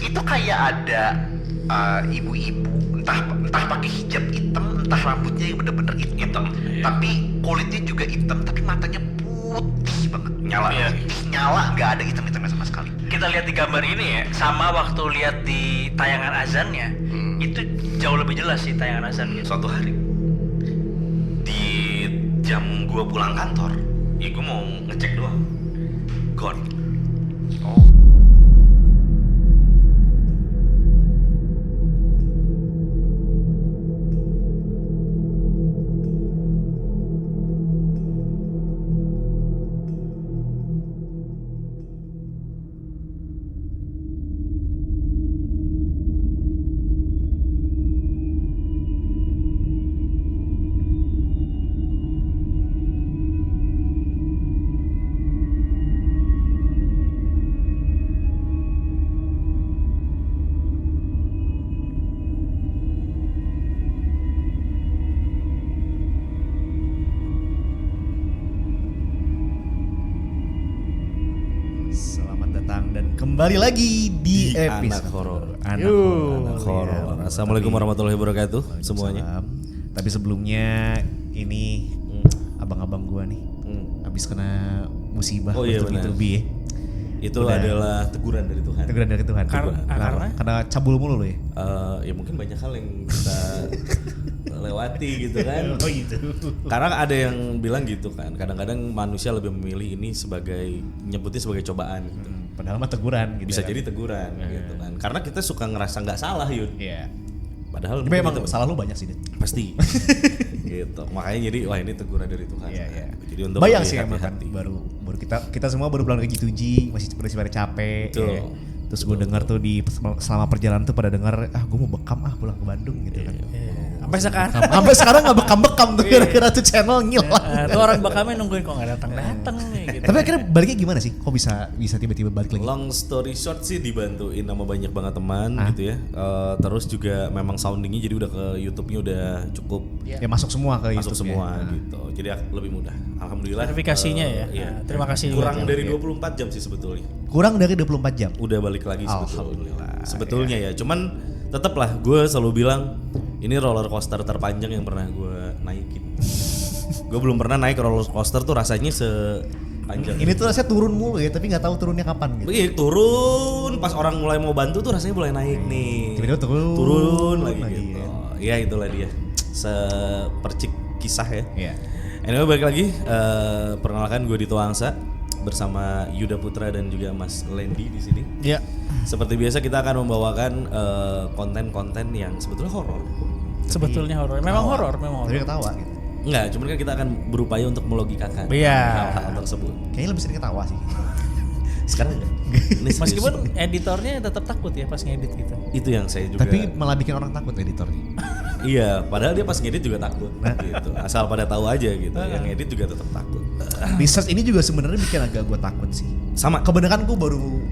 Itu kayak ada ibu-ibu entah pakai hijab hitam, entah rambutnya yang bener-bener hitam, tapi kulitnya juga hitam, tapi matanya putih banget, nyala, nggak ada hitam-hitamnya sama sekali. Kita lihat di gambar ini ya, sama waktu lihat di tayangan azannya, itu jauh lebih jelas sih tayangan azannya. Suatu hari di jam gua pulang kantor, ya gua mau ngecek doang, gone. Oh. Kembali lagi di Anak Horor. Anak Horor. Assalamualaikum warahmatullahi wabarakatuh semuanya. Tapi sebelumnya ini abang-abang gua nih habis kena musibah bertubi-tubi ya. Itu adalah teguran dari Tuhan. Teguran dari Tuhan. Karena cabul mulu lo ya. Ya mungkin banyak hal yang kita lewati gitu kan. Oh gitu. Karena ada yang bilang gitu kan. Kadang-kadang manusia lebih memilih ini nyebutnya sebagai cobaan gitu. Padahal mah teguran gitu. Bisa jadi teguran gitu kan. Karena kita suka ngerasa nggak salah Yud. Iya. Padahal memang salah lu banyak sih Dit. Pasti. Gitu. Makanya jadi wah ini teguran dari Tuhan. Iya. Jadi untuk bayang sih emang hati-hati. baru kita semua baru pulang dari G2G, masih pada capek. Ya. Terus gue dengar tuh selama perjalanan tuh pada dengar gue mau bekam pulang ke Bandung gitu kan. Sampai sekarang nggak bekam tuh kira-kira tuh channel ngilang. Tuh orang bekamnya nungguin kok nggak datang nih. Gitu. Tapi akhirnya baliknya gimana sih? Kok bisa tiba-tiba balik lagi? Long story short sih dibantuin sama banyak banget teman gitu ya. Terus juga memang soundingnya jadi udah ke YouTube-nya udah cukup. Ya masuk semua ke masuk YouTube semua gitu. Jadi lebih mudah. Alhamdulillah. Verifikasinya ya. Terima kasih. Kurang dari 24 jam sih sebetulnya. Kurang dari 24 jam. Udah balik lagi Alhamdulillah. Sebetulnya ya. Cuman tetap lah gue selalu bilang ini roller coaster terpanjang yang pernah gue naikin. Gue belum pernah naik roller coaster tuh rasanya sepanjang. Ini tuh rasanya turun mulu ya, tapi nggak tahu turunnya kapan gitu. Iya turun pas orang mulai mau bantu tuh rasanya mulai naik nih. Tiba-tiba turun lagi gitu. Ya itulah dia. Sepercik kisah ya. Iya. Anyway balik lagi, perkenalkan gue Dito Angsa bersama Yuda Putra dan juga Mas Lendi di sini. Iya. Seperti biasa kita akan membawakan konten-konten yang sebetulnya horor. Sebetulnya horor. Memang horor. Tapi ketawa gitu. Enggak, cuman kan kita akan berupaya untuk melogikakan hal-hal tersebut. Kayaknya lebih sering ketawa sih. Sekarang enggak. Meskipun editornya tetap takut ya pas ngedit gitu. Itu yang saya juga. Tapi malah bikin orang takut editornya. Iya, padahal dia pas ngedit juga takut gitu. Asal pada tahu aja gitu. Yang ngedit juga tetap takut. Research ini juga sebenarnya bikin agak gue takut sih. Sama. Kebenaran gue baru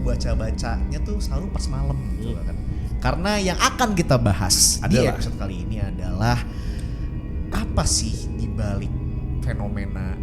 baca-bacanya tuh selalu pas malam gitu kan. Karena yang akan kita bahas di episode kali ini adalah apa sih dibalik fenomena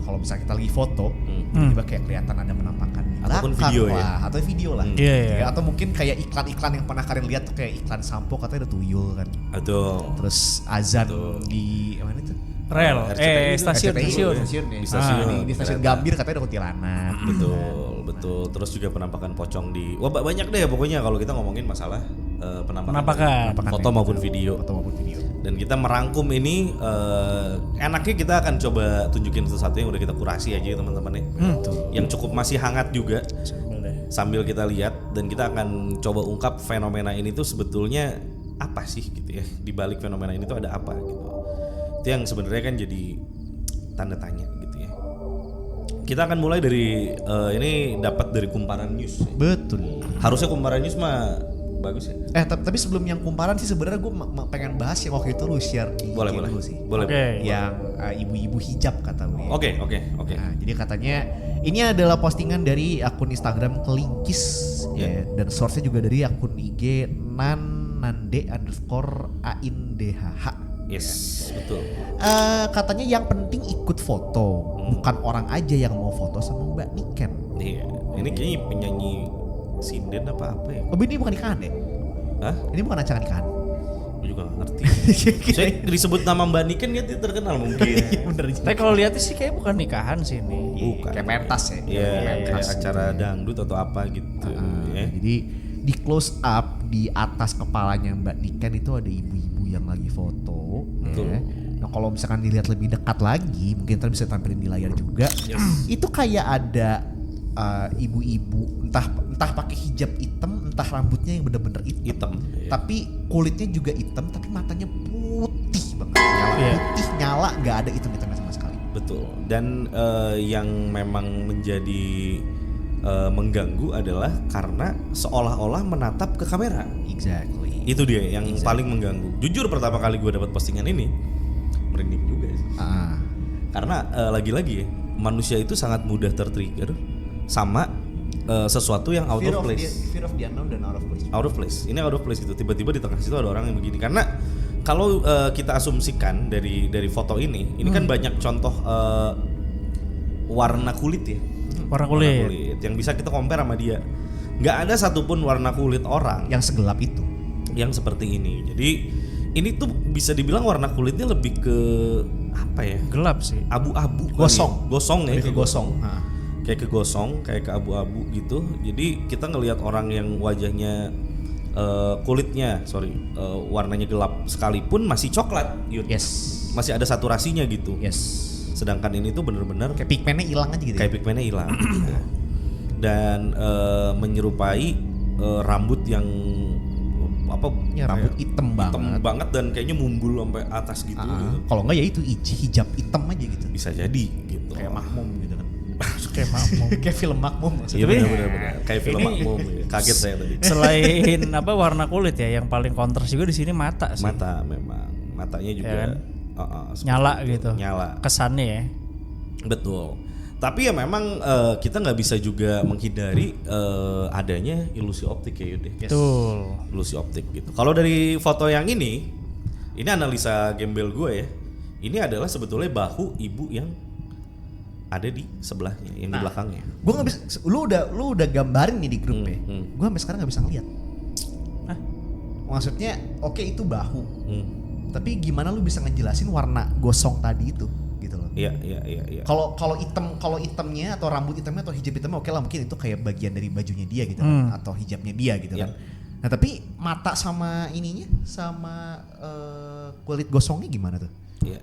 kalau misalnya kita lagi foto, tiba-tiba kayak kelihatan ada penampakan di ataupun belakang video lah, atau video lah. Yeah. Atau mungkin kayak iklan-iklan yang pernah kalian lihat tuh kayak iklan sampo katanya ada tuyul kan. Betul. Terus azan di mana itu? Rel, stasiun. Di stasiun Gambir katanya ada kuntilanak. Betul. Terus juga penampakan pocong di banyak deh pokoknya kalau kita ngomongin masalah penampakan foto maupun video. Dan kita merangkum ini enaknya kita akan coba tunjukin sesuatu yang udah kita kurasi aja teman-teman ya. Yang cukup masih hangat juga. Sambil kita lihat dan kita akan coba ungkap fenomena ini tuh sebetulnya apa sih gitu ya. Di balik fenomena ini tuh ada apa gitu. Itu yang sebenarnya kan jadi tanda tanya gitu ya. Kita akan mulai dari ini dapat dari Kumparan News. Betul. Harusnya Kumparan News mah bagus ya. Tapi sebelum yang kumparan sih sebenarnya gue pengen bahas yang waktu itu lu share di Boleh. dulu sih. Boleh. Yang ibu-ibu hijab kata lu ya. Oke. Nah, jadi katanya ini adalah postingan dari akun Instagram Kelingkis ya, dan source-nya juga dari akun IG nande_aindhh. Yes, betul. Katanya yang penting ikut foto, bukan orang aja yang mau foto sama Mbak Niken. Iya, ini kayaknya penyanyi sinden apa ya? Oh, ini bukan nikahan ya? Hah? Ini bukan acara nikahan. Gue juga gak ngerti. Saya disebut nama Mbak Niken dia terkenal mungkin. Bener. Tapi kalau lihatnya sih kayak bukan nikahan sih ini. Bukan. Kayak pentas ya. Iya, kayak Pentas. acara dangdut atau apa gitu. Ya. Jadi di close up di atas kepalanya Mbak Niken itu ada ibu-ibu yang lagi foto. Betul. Ya. Nah kalau misalkan dilihat lebih dekat lagi, mungkin ntar bisa tampilin di layar juga. Itu kayak ada ibu-ibu entah pakai hijab hitam, entah rambutnya yang bener-bener hitam. Iya. Tapi kulitnya juga hitam, tapi matanya putih banget. Iya. Putih nyala, nggak ada hitam-hitamnya sama sekali. Betul. Dan yang memang menjadi mengganggu adalah karena seolah-olah menatap ke kamera. Exactly. Itu dia yang paling mengganggu. Jujur pertama kali gue dapat postingan ini merinding juga sih. Karena lagi-lagi ya, manusia itu sangat mudah tertrigger sama sesuatu yang out of place. Fear of the unknown dan out of place. Out of place. Ini out of place gitu. Tiba-tiba di tengah situ ada orang yang begini. Karena kalau kita asumsikan dari foto ini kan banyak contoh warna kulit ya. Warna kulit. Yang bisa kita compare sama dia. Nggak ada satupun warna kulit orang Yang segelap itu. yang seperti ini. Jadi ini tuh bisa dibilang warna kulitnya lebih ke apa ya? Gelap sih. Abu-abu. Gosong. Gosong ya. Lebih ke gosong. Kayak ke gosong, kayak ke abu-abu gitu. Jadi kita ngelihat orang yang wajahnya warnanya gelap sekalipun masih coklat, Yud. Yes. Masih ada saturasinya gitu. Yes. Sedangkan ini tuh bener-bener Kayak pigmennya hilang aja gitu. kayak pigmennya hilang. Dan menyerupai rambut yang apa? Ya, rambut kayak hitam banget. dan kayaknya mumbul sampai atas gitu. Gitu. Kalau enggak ya itu hijab hitam aja gitu. Bisa jadi gitu. Kayak makmum gitu kan. Kayak makmum. Kayak film makmum maksudnya. Iya Tapi- benar. Kayak film Ini- makmum. Kaget saya tadi. Selain warna kulit ya, yang paling kontras juga di sini mata sih. Mata memang. Matanya juga Ya kan? seperti Nyala itu. gitu. Nyala. Kesannya ya. Betul. Tapi ya memang kita nggak bisa juga menghindari adanya ilusi optik ya Yud. Betul. Ilusi optik gitu. Kalau dari foto yang ini analisa gembel gue ya. Ini adalah sebetulnya bahu ibu yang ada di sebelahnya, yang di belakangnya. Gue nggak bisa. Lu udah gambarin nih di grup ya. Gue sampai sekarang nggak bisa ngeliat. Hah? Maksudnya oke itu bahu. Hmm. Tapi gimana lu bisa ngejelasin warna gosong tadi itu gitu loh. Iya. Kalau hitamnya atau rambut hitamnya atau hijab hitamnya oke lah, mungkin itu kayak bagian dari bajunya dia gitu kan, atau hijabnya dia gitu Iya. kan. Nah tapi mata sama ininya sama kulit gosongnya gimana tuh? Iya.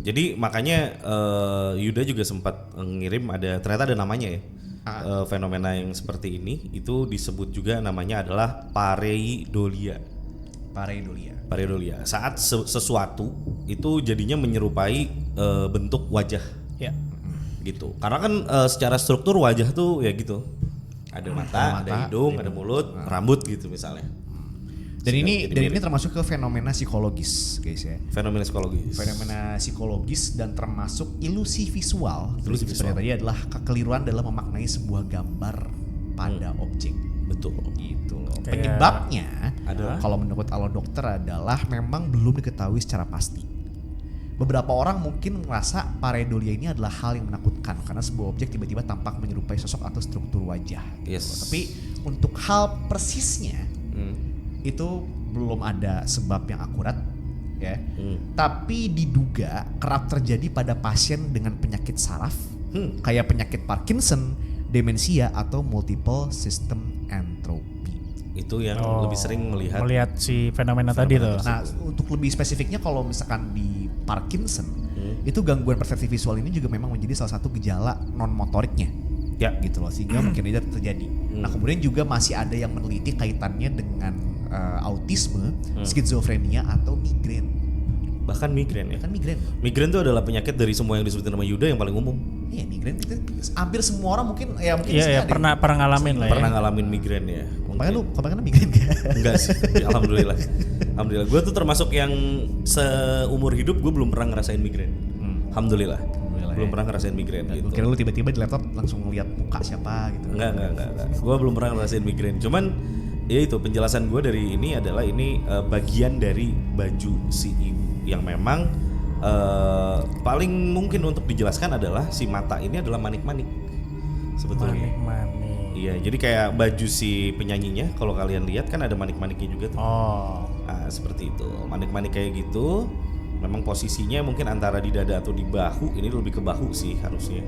Jadi makanya Yuda juga sempat ngirim ternyata ada namanya ya. Fenomena yang seperti ini itu disebut juga namanya adalah pareidolia. Pareidolia. Saat sesuatu itu jadinya menyerupai bentuk wajah. Ya. Gitu. Karena kan secara struktur wajah tuh ya gitu. Ada mata, ada hidung, ada mulut, rambut gitu misalnya. Dan ini Jadi mirip. termasuk ke fenomena psikologis guys ya. Fenomena psikologis. Fenomena psikologis dan termasuk ilusi visual. Ilusi visual. Tadi adalah kekeliruan dalam memaknai sebuah gambar pada objek. Betul. Gitu loh. Kayak- Penyebabnya Adalah? kalau menurut alo dokter adalah memang belum diketahui secara pasti. Beberapa orang mungkin merasa pareidolia ini adalah hal yang menakutkan karena sebuah objek tiba-tiba tampak menyerupai sosok atau struktur wajah. Yes. Tapi untuk hal persisnya itu belum ada sebab yang akurat ya. Tapi diduga kerap terjadi pada pasien dengan penyakit saraf kayak penyakit Parkinson, demensia atau multiple system atrophy. Itu yang lebih sering melihat si fenomena tadi tuh. Nah, untuk lebih spesifiknya kalau misalkan di Parkinson, itu gangguan persepsi visual ini juga memang menjadi salah satu gejala non motoriknya. Ya. Gitu loh, sehingga mungkin itu terjadi. Nah, kemudian juga masih ada yang meneliti kaitannya dengan autisme, skizofrenia atau migrain. bahkan migrain ya. Kan migrain. Migrain itu adalah penyakit dari semua yang disebutin nama Yuda yang paling umum. Iya, migrain itu hampir semua orang mungkin Iya, ada pernah ngalamin lah ya. Pernah ngalamin migrain ya. Kemarin migrain gak? Enggak sih, ya, alhamdulillah. Alhamdulillah. Gue tuh termasuk yang seumur hidup gue belum pernah ngerasain migrain. Alhamdulillah. Belum pernah ngerasain migrain gitu. Gue kira lu tiba-tiba di laptop langsung ngeliat muka siapa gitu. Enggak. Gue belum pernah ngerasain migrain. Cuman ya itu penjelasan gue dari ini adalah ini bagian dari baju si ibu yang memang paling mungkin untuk dijelaskan adalah si mata ini adalah manik-manik sebetulnya. Manik-manik. Iya, jadi kayak baju si penyanyinya kalau kalian lihat kan ada manik-maniknya juga tuh. Oh. Nah, seperti itu. Manik-manik kayak gitu. Memang posisinya mungkin antara di dada atau di bahu. Ini lebih ke bahu sih harusnya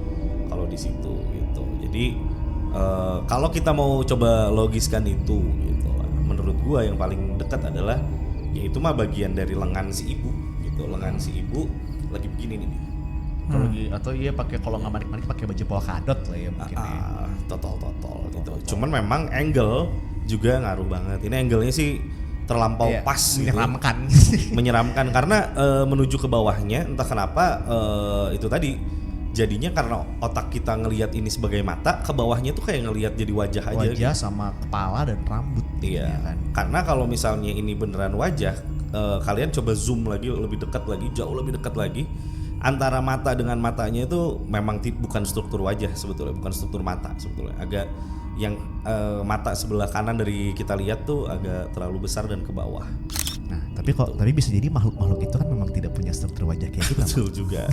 kalau di situ gitu. Jadi kalau kita mau coba logiskan itu gitu, menurut gua yang paling dekat adalah yaitu mah bagian dari lengan si ibu gitu. Lengan si ibu lagi begini nih. Kalau atau iya pakai kalau nggak manik-manik pakai baju polkadot lah ya mungkin. Total gitu. Cuman memang angle juga ngaruh banget. Ini angle-nya sih terlampau pas gitu. Menyeramkan karena menuju ke bawahnya entah kenapa itu tadi jadinya karena otak kita ngelihat ini sebagai mata, ke bawahnya tuh kayak ngelihat jadi wajah aja. Wajah gitu. sama kepala dan rambut. Iya kan. Karena kalau misalnya ini beneran wajah, kalian coba zoom lagi lebih dekat lagi, jauh lebih dekat lagi. Antara mata dengan matanya itu memang bukan struktur wajah sebetulnya, bukan struktur mata sebetulnya. Agak yang mata sebelah kanan dari kita lihat tuh agak terlalu besar dan ke bawah. Nah, tapi bisa jadi makhluk-makhluk itu kan memang tidak punya struktur wajah kayak kita. Betul juga.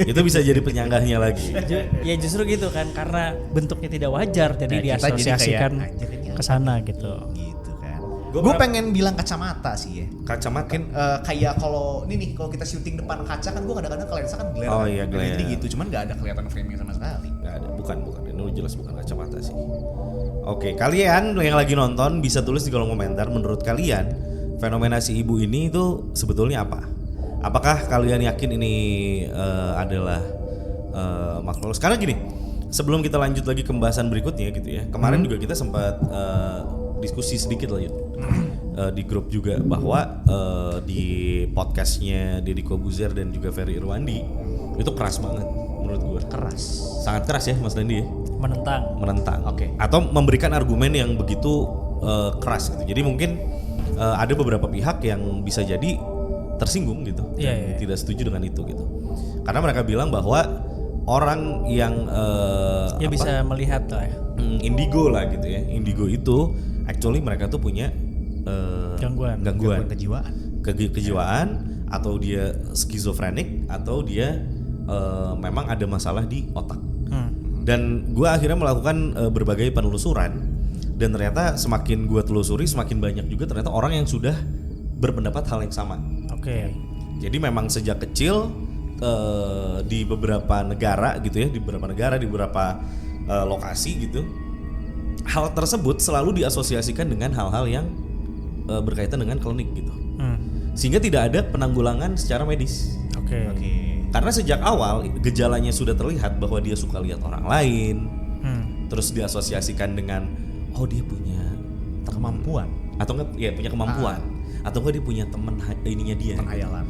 Itu bisa jadi penyanggahnya lagi. Ya justru gitu kan, karena bentuknya tidak wajar jadi Nah, kita diasosiasikan jadi kayak, ke sana gitu. Gitu kan. Gue pengen bilang kacamata sih ya. Kacamata. Mungkin kayak kalau kalau kita syuting depan kaca kan gue kadang-kadang ke lensa kan glare. Oh iya, glare. Jadi gitu, cuman nggak ada kelihatan frame-nya sama sekali. Nggak ada, bukan. Ini jelas bukan kacamata sih. Oke, kalian yang lagi nonton bisa tulis di kolom komentar menurut kalian fenomena si ibu ini itu sebetulnya apa? Apakah kalian yakin ini adalah makhluk? Sekarang gini, sebelum kita lanjut lagi ke pembahasan berikutnya gitu ya. Kemarin juga kita sempat diskusi sedikit lah Yud. Di grup juga bahwa di podcastnya Deddy Kobuzer dan juga Ferry Irwandi itu keras banget menurut gue. Sangat keras ya Mas Dandi ya. Menentang. Oke. Atau memberikan argumen yang begitu keras gitu. Jadi mungkin ada beberapa pihak yang bisa jadi tersinggung gitu. Iya. Tidak setuju dengan itu gitu. Karena mereka bilang bahwa orang yang Bisa melihat lah ya. indigo lah gitu ya. Indigo itu actually mereka tuh punya Gangguan kejiwaan atau dia skizofrenik atau dia memang ada masalah di otak. Dan gue akhirnya melakukan berbagai penelusuran dan ternyata semakin gue telusuri semakin banyak juga ternyata orang yang sudah berpendapat hal yang sama. Oke. Jadi memang sejak kecil di beberapa negara gitu ya, di beberapa lokasi gitu, hal tersebut selalu diasosiasikan dengan hal-hal yang berkaitan dengan klinik gitu. Sehingga tidak ada penanggulangan secara medis. Oke. Karena sejak awal gejalanya sudah terlihat bahwa dia suka lihat orang lain, terus diasosiasikan dengan dia punya kemampuan atau enggak ya punya kemampuan atau enggak dia punya teman ininya dia. Penghayalan.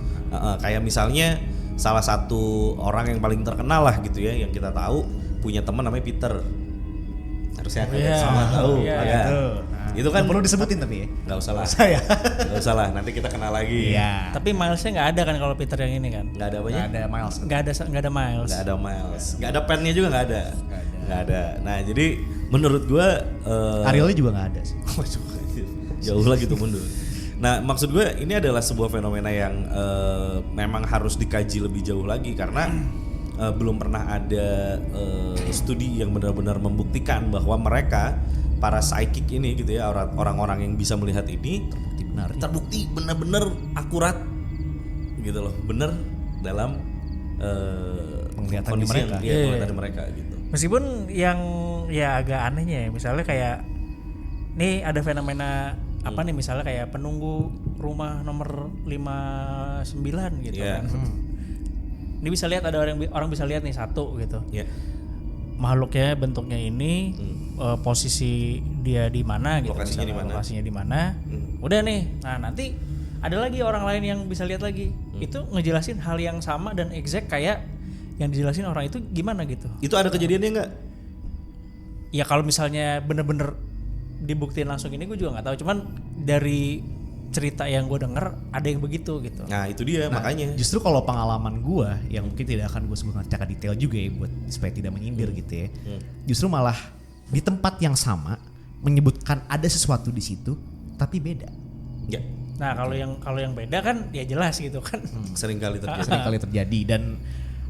Kayak misalnya salah satu orang yang paling terkenal lah gitu ya yang kita tahu punya teman namanya Peter. Harusnya kalian semua tahu. Itu kan perlu disebutin tapi ya. Nggak usah lah. Saya. Nggak usah lah. Nanti kita kenal lagi. Iya. Tapi Milesnya nggak ada kan kalau Peter yang ini kan? Nggak ada apanya? Nggak ada Miles. Nggak ada Miles. Nggak ada Miles. Nggak ada pennya juga nggak ada. Nggak ada. Nah jadi menurut gue Arielnya juga nggak ada sih. Jauh lagi tuh mundur. Nah maksud gue ini adalah sebuah fenomena yang memang harus dikaji lebih jauh lagi karena belum pernah ada studi yang benar-benar membuktikan bahwa mereka para psychic ini gitu ya orang-orang yang bisa melihat ini terbukti benar-benar akurat gitu loh, benar dalam penglihatan kondisi mereka. yang penglihatan mereka gitu. Meskipun yang ya agak anehnya ya, misalnya kayak nih ada fenomena apa nih misalnya kayak penunggu rumah nomor 59 gitu kan. Ini bisa lihat ada orang bisa lihat nih satu gitu. Yeah. Makhluknya bentuknya ini posisi dia di mana gitu. Lokasinya di mana. Udah nih. Nah, nanti ada lagi orang lain yang bisa lihat lagi. Itu ngejelasin hal yang sama dan exact kayak yang dijelasin orang itu gimana gitu. Itu ada kejadiannya enggak? Ya kalau misalnya bener-bener dibuktiin langsung ini gue juga nggak tahu. Cuman dari cerita yang gue denger ada yang begitu gitu. Nah itu dia makanya. Justru kalau pengalaman gue yang mungkin tidak akan gue sebutkan secara detail juga ya buat supaya tidak menyindir gitu ya. Justru malah di tempat yang sama menyebutkan ada sesuatu di situ tapi beda. Ya. Nah kalau yang beda kan ya jelas gitu kan. Sering kali terjadi. Sering kali terjadi dan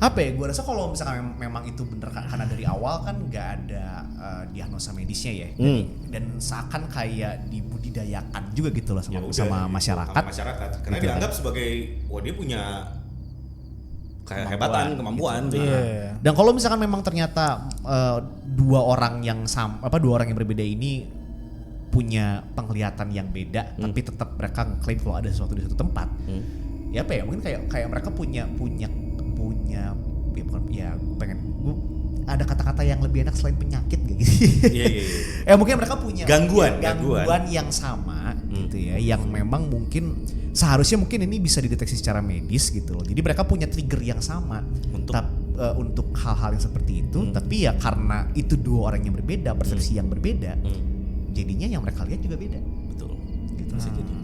apa ya, gue rasa kalau misalkan memang itu bener karena dari awal kan nggak ada diagnosa medisnya ya, dan seakan kayak dibudidayakan juga gitu loh sama, Ya udah, sama gitu, masyarakat. sama masyarakat. Karena Gitu. dianggap sebagai wah dia punya kayak hebatan, kemampuan. Gitu. Iya. Dan kalau misalkan memang ternyata dua orang yang berbeda ini punya penglihatan yang beda, tapi tetap mereka ngeklaim kalau ada sesuatu di satu tempat. Ya apa ya, mungkin kayak mereka punya ya bukan ya gue ada kata-kata yang lebih enak selain penyakit kayak gitu. Iya. Mungkin mereka punya Gangguan. yang sama gitu ya, yang memang mungkin seharusnya mungkin ini bisa dideteksi secara medis gitu loh. Jadi mereka punya trigger yang sama untuk hal-hal yang seperti itu, tapi ya karena itu dua orang yang berbeda, persepsi yang berbeda, jadinya yang mereka lihat juga beda. Betul. Gitu.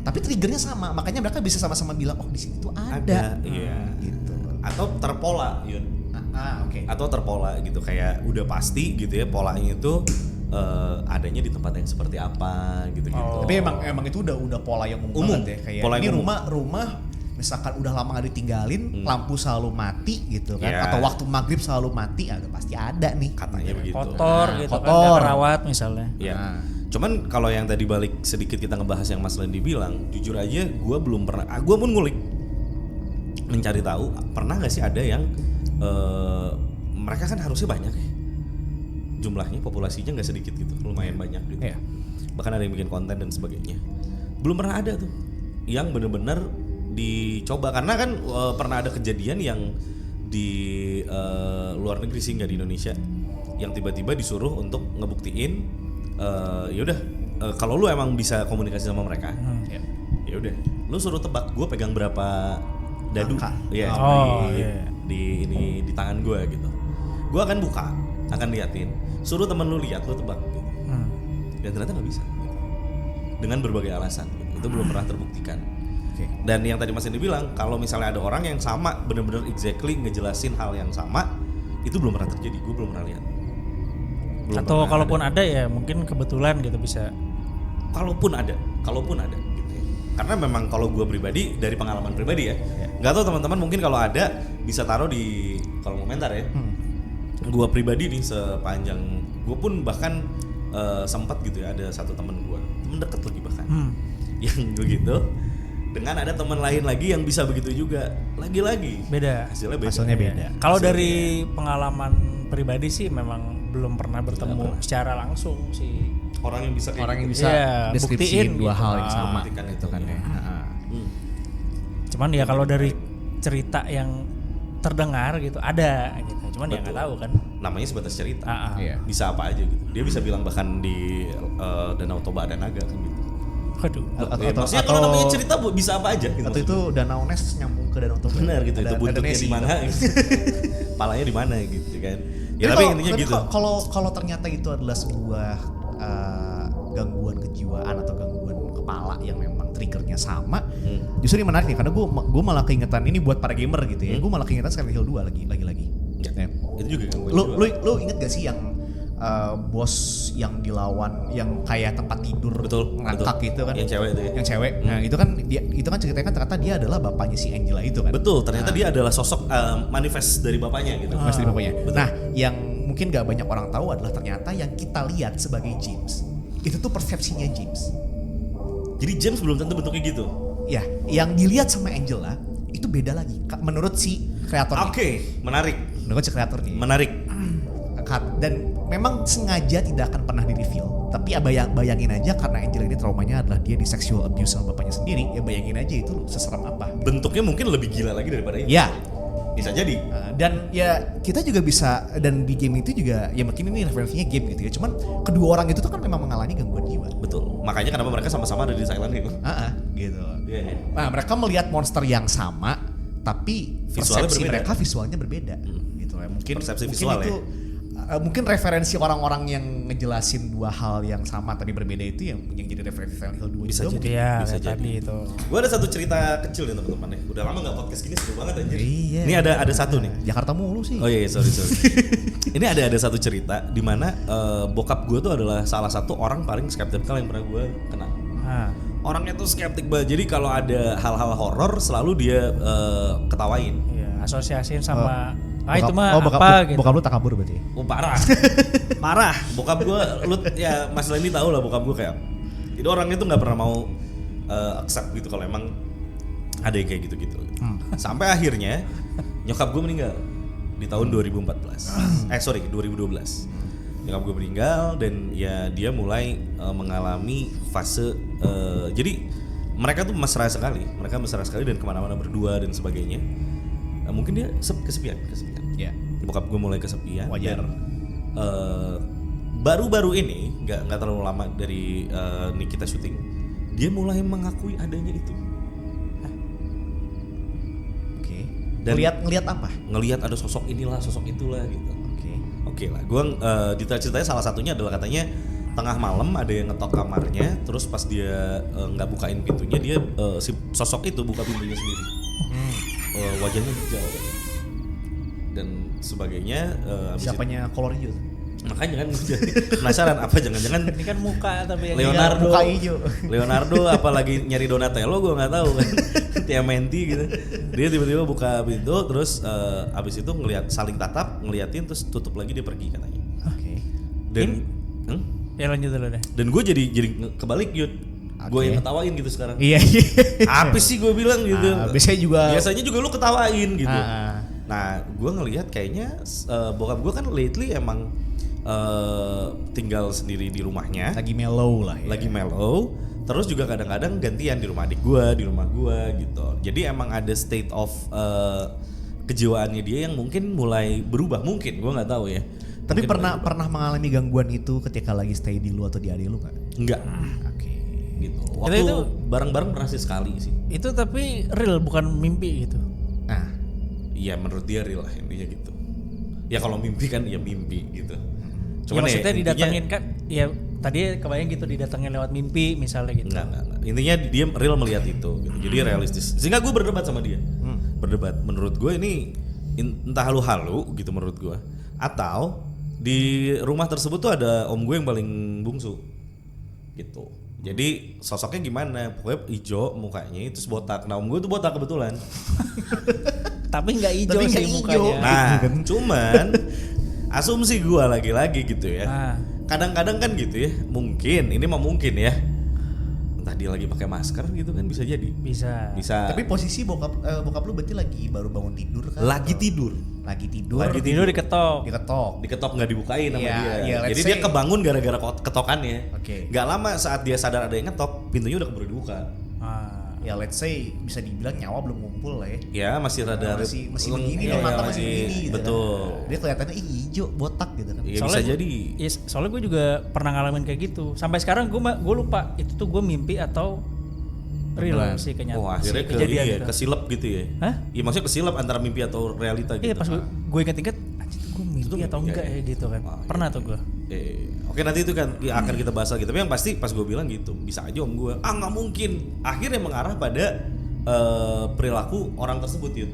Tapi triggernya sama, makanya mereka bisa sama-sama bilang oh di sini tuh ada. Iya. Gitu. Atau terpola, Yun. Oke. Atau terpola gitu, kayak udah pasti gitu ya polanya itu adanya di tempat yang seperti apa gitu. Tapi emang itu udah pola yang umum banget ya, kayak Pola ini yang umum. rumah misalkan udah lama gak ditinggalin, lampu selalu mati gitu kan, Yeah. atau waktu maghrib selalu mati, ada pasti ada nih Katanya begitu. Kotor gitu kan, kotor. gak kerawat misalnya. Ya. Nah. Cuman kalau yang tadi balik sedikit kita ngebahas yang Mas Lendi bilang, jujur aja gue belum pernah, gue pun ngulik mencari tahu pernah nggak sih ada yang mereka kan harusnya banyak ya jumlahnya, populasinya nggak sedikit gitu, lumayan banyak gitu. Iya. Bahkan ada yang bikin konten dan sebagainya. Belum pernah ada tuh yang bener-bener dicoba, karena kan pernah ada kejadian yang di luar negeri sih, nggak di Indonesia, yang tiba-tiba disuruh untuk ngebuktiin yaudah kalau lu emang bisa komunikasi sama mereka, ya udah lu suruh tebak gue pegang berapa dadu ya di tangan gue gitu. Gue akan buka, akan liatin, suruh temen lu lihat, lu tebak gitu. Dan ternyata nggak bisa gitu. Dengan berbagai alasan gitu. Itu belum pernah terbuktikan. Dan yang tadi Mas Indi bilang, kalau misalnya ada orang yang sama bener-bener exactly ngejelasin hal yang sama, itu belum pernah terjadi, gue belum pernah lihat. Atau kalaupun ada ya mungkin kebetulan gitu bisa. Kalaupun ada gitu ya. Karena memang kalau gue pribadi, dari pengalaman pribadi ya, nggak tahu teman-teman mungkin kalau ada bisa taruh di kolom komentar ya. Gue pribadi nih sepanjang gue pun bahkan sempat gitu ya, ada satu temen deket lagi bahkan yang begitu, dengan ada teman lain lagi yang bisa begitu juga, lagi-lagi Beda. Hasilnya beda. Kalau dari pengalaman pribadi sih memang belum pernah bertemu secara langsung sih. orang yang bisa kayak Orang yang gitu. bisa Iya, deskripsiin buktiin dua gitu. hal yang sama Buktikan gitu kan ya. Cuman ya kalau dari cerita yang terdengar gitu ada gitu. Cuman ya nggak tahu kan. namanya sebatas cerita. Iya. Bisa apa aja gitu. Dia bisa bilang bahkan di Danau Toba ada naga kan gitu. Waduh. Maksudnya kalau namanya cerita bisa apa aja gitu. Atau itu Danau Nes nyambung ke Danau Toba. benar gitu, itu buntutnya di mana gitu. Palanya di mana gitu kan. Ya tapi intinya gitu. Kalau ternyata itu adalah sebuah gangguan kejiwaan atau gangguan kepala yang memang triggernya sama, justru ini menarik nih, karena gue malah keingetan ini buat para gamer gitu ya. Gue malah keingetan Silent Hill 2 lagi. Ya, itu juga gangguan Lu inget gak sih yang bos yang dilawan yang kayak tempat tidur ngangkak gitu kan? Yang cewek itu ya. Yang cewek. Nah, itu kan ceritanya kan ternyata dia adalah bapaknya si Angela itu kan. Betul, ternyata dia adalah sosok manifest dari bapaknya gitu. Dari bapaknya. Nah, yang mungkin gak banyak orang tahu adalah ternyata yang kita lihat sebagai James itu tuh persepsinya James. Jadi James belum tentu bentuknya gitu. Ya, yang dilihat sama Angela itu beda lagi menurut si kreatornya. Oke, menarik. Menurut si kreatornya. Menarik. Dan memang sengaja tidak akan pernah di-reveal. Tapi ya bayangin aja, karena Angela ini traumanya adalah dia di sexual abuse sama bapaknya sendiri. Ya bayangin aja itu seseram apa. Bentuknya mungkin lebih gila lagi daripada ini. Ya. Bisa jadi. Dan ya kita juga bisa, dan di game itu juga ya mungkin ini referensinya game gitu ya. Cuman kedua orang itu tuh kan memang mengalami gangguan jiwa. Betul. Makanya kenapa mereka sama-sama ada di Silent Hill. Gitu. Yeah. Nah, mereka melihat monster yang sama, tapi Visualnya persepsi berbeda. mereka visualnya berbeda. Gitu ya. Mungkin Persepsi mungkin visual itu ya. mungkin referensi orang-orang yang ngejelasin dua hal yang sama tapi berbeda itu yang jadi referensi Silent Hill 2 Bisa juga jadi. mungkin. Iya, Bisa kayak jadi. tadi itu. Gue ada satu cerita kecil nih teman-teman ya. Udah lama nggak podcast gini, seru banget anjir. Iya. Ini ada satu nih. Jakarta mulu sih. Oh iya, sorry. Ini ada satu cerita di mana bokap gue tuh adalah salah satu orang paling skeptikal yang pernah gue kenal. Ah. Orangnya tuh skeptik banget. Jadi kalau ada hal-hal horor selalu dia ketawain. Iya, asosiasiin sama itu Bokap- mah bokap, apa gitu. Bokap lu takabur berarti. Oh parah. Parah. Bokap gue, lu ya Mas Lenny tahu lah bokap gue kayak. Jadi orangnya tuh nggak pernah mau accept gitu kalau emang ada yang kayak gitu-gitu. Sampai akhirnya nyokap gue meninggal di tahun 2014. 2012. Nyokap gue meninggal dan ya dia mulai mengalami fase jadi mereka tuh mesra sekali. Mereka mesra sekali dan kemana-mana berdua dan sebagainya. Mungkin dia kesepian. Iya. Bokap gue mulai kesepian. Wajar. Dan, baru-baru ini nggak terlalu lama dari nih kita syuting, dia mulai mengakui adanya itu. Oke. Dan- Ngelihat apa? Ngelihat ada sosok inilah, sosok itulah gitu. Oke. Oke lah, gue detail ceritanya salah satunya adalah katanya tengah malam ada yang ngetok kamarnya, terus pas dia nggak bukain pintunya, dia si sosok itu buka pintunya sendiri. Wajahnya hijau dan sebagainya. Abis Siapanya kolor hijau? makanya kan gue jadi penasaran apa jangan-jangan Ini kan muka tapi yang Leonardo Muka hijau. Leonardo apalagi nyari Donatello gue nggak tahu kan. Tiamenti gitu, dia tiba-tiba buka pintu terus abis itu ngelihat, saling tatap, ngeliatin terus tutup lagi, dia pergi katanya. Oke. Dan Ya lanjut dulu deh. dan gue jadi kebalik Yud, gue Oke. yang ketawain gitu sekarang. Iya. Apa sih gue bilang gitu. Biasanya juga lu ketawain gitu. Nah, gue ngelihat kayaknya bokap gue kan lately emang tinggal sendiri di rumahnya, lagi mellow lah ya. lagi mellow. Terus juga kadang-kadang gantian di rumah adik gue, di rumah gue gitu. Jadi emang ada state of kejiwaannya dia yang mungkin mulai berubah, mungkin gue nggak tahu ya. Tapi Mungkin pernah mengalami gangguan itu ketika lagi stay di lu atau di adik lu nggak? enggak Oke. gitu. Waktu itu bareng-bareng pernah sih sekali sih. Itu tapi real bukan mimpi gitu. Nah, Iya menurut dia real lah intinya gitu. Ya kalau mimpi kan ya mimpi gitu. Ya, maksudnya intinya- didatengin kan ya tadi kebayang gitu didatengin lewat mimpi misalnya gitu. Enggak. Intinya dia real melihat itu gitu. Jadi realistis. Sehingga gue berdebat sama dia. Berdebat. Menurut gue ini entah halu-halu gitu menurut gue. Atau di rumah tersebut tuh ada om gue yang paling bungsu. Gitu. Jadi sosoknya gimana? Pokoknya hijau mukanya terus botak. Nah om gue tuh botak kebetulan. Tapi nggak hijau Tapi sih nggak hijau. mukanya. Nah, cuman asumsi gua lagi-lagi gitu ya. Nah. Kadang-kadang kan gitu ya, mungkin ini mah mungkin ya. Entah dia lagi pakai masker gitu kan bisa jadi. Bisa. Bisa. tapi posisi bokap lu berarti lagi baru bangun tidur kan? lagi Atau- tidur. Lagi tidur. Lagi Tidur diketok. Diketok. Diketok nggak dibukain sama Iya, dia. iya, let's Jadi dia say- kebangun gara-gara ketokannya. Oke. Gak lama saat dia sadar ada yang ngetok, pintunya udah keburu dibuka. Ya let's say bisa dibilang nyawa belum ngumpul lah ya. Ya masih rada masih begini iya, deh, mata iya, masih begini gitu betul. kan. Dia kelihatannya hijau, botak gitu kan. Iya bisa jadi. Iya, soalnya gue juga pernah ngalamin kayak gitu. Sampai sekarang gue lupa itu tuh gue mimpi atau real Beneran. sih kenyataan. Oh akhirnya ke kejadian iya, gitu. kesilap gitu ya. Hah? Iya maksudnya kesilap antara mimpi atau realita gitu. Iya pas gue inget-inget anjir gue mimpi Itu atau mimpi, enggak ya, ya gitu kan. Oh, Pernah tuh gue. Oke nanti itu kan ya, akan kita bahas lagi. Tapi yang pasti pas gue bilang gitu, bisa aja om gue, nggak mungkin. Akhirnya mengarah pada perilaku orang tersebut Yud.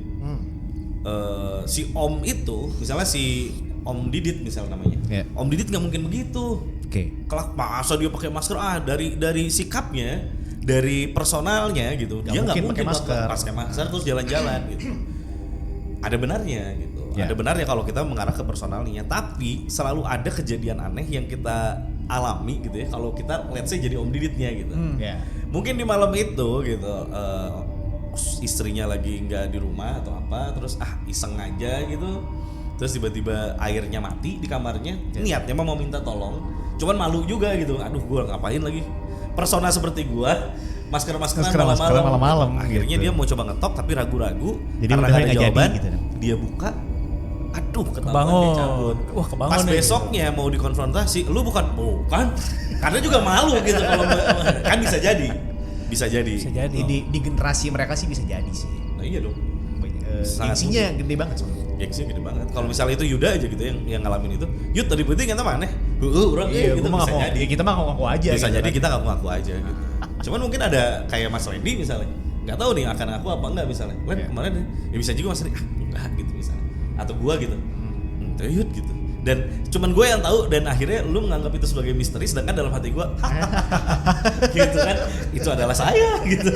Si om itu, misalnya si Om Didit misalnya namanya. Iya. Om Didit nggak mungkin begitu. Oke. Kelak masa dia pakai masker? Dari sikapnya, dari personalnya gitu, dia nggak mungkin mungkin pakai masker. pakai masker terus jalan-jalan gitu. Ada benarnya gitu. Ya. Ada benarnya kalau kita mengarah ke personalnya, tapi selalu ada kejadian aneh yang kita alami gitu ya. Kalau kita let's say jadi Om Diditnya gitu. Ya. Mungkin di malam itu gitu istrinya lagi nggak di rumah atau apa, terus iseng aja gitu. Terus tiba-tiba airnya mati di kamarnya. Niatnya mah mau minta tolong, cuman malu juga gitu. Aduh, gua ngapain lagi? Persona seperti gua, maskeran malam-malam. Akhirnya gitu. dia mau coba ngetok tapi ragu-ragu. Jadi karena udah nggak ada nggak jadi jawaban. gitu. Dia buka, aduh ketahuan Kebangun. dia cabut. Wah, kebangun Pas ya. besoknya mau dikonfrontasi, lu bukan, karena juga malu gitu kalau kan bisa jadi. Bisa jadi. Di generasi mereka sih bisa jadi sih. Nah iya dong. Gengsinya gede banget soalnya. Gengsi gede banget. Kalau misalnya itu Yuda aja gitu yang ngalamin itu, Yud tadi penting kata mana? Orang Iya, gitu gua mah bisa ngaku, jadi. ya kita mah ngaku aja. Bisa gitu jadi kan. kita ngaku aja gitu. Cuman mungkin ada kayak Mas Randy misalnya, nggak tahu nih akan aku apa enggak misalnya. Len kemarin ya bisa juga Mas Randy, enggak gitu misalnya. Atau gua gitu, Yud gitu. Dan cuman gue yang tahu dan akhirnya lu menganggap itu sebagai misteri, sedangkan dalam hati gue gitu kan, itu adalah saya gitu.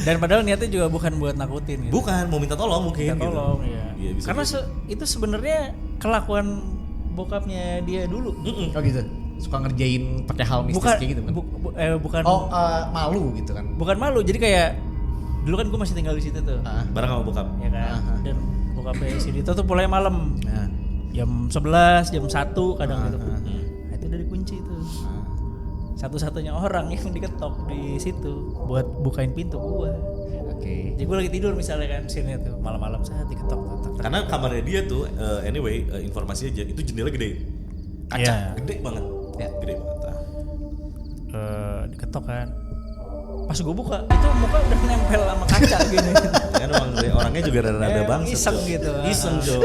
Dan padahal niatnya juga bukan buat nakutin gitu. Bukan mau minta tolong mungkin. Minta tolong gitu. ya. Iya, bisa Karena gitu. itu sebenarnya kelakuan bokapnya dia dulu. Oh gitu. Suka ngerjain pakai hal mistis Bukan kayak gitu kan. bukan Malu gitu kan. bukan malu. Jadi kayak dulu kan gue masih tinggal di situ tuh. Bareng sama bokap. Ya kan. Dan bokapnya si Dito tuh pulang malam. Nah. Jam 11, jam 1 kadang gitu. Nah, itu udah dikunci tuh. Satu-satunya orang yang diketok di situ buat bukain pintu gua. Oke. Jadi gua lagi tidur misalnya kan sini tuh malam-malam saat diketok. Karena kamarnya dia tuh anyway informasi aja itu jendela gede. Kaca Iya. gede banget. Ya. Gede banget. Diketok kan. Pas gua buka itu muka udah nempel sama kaca gini. Kan emang orangnya juga rada Emang bangsa. iseng gitu. Iseng Jo.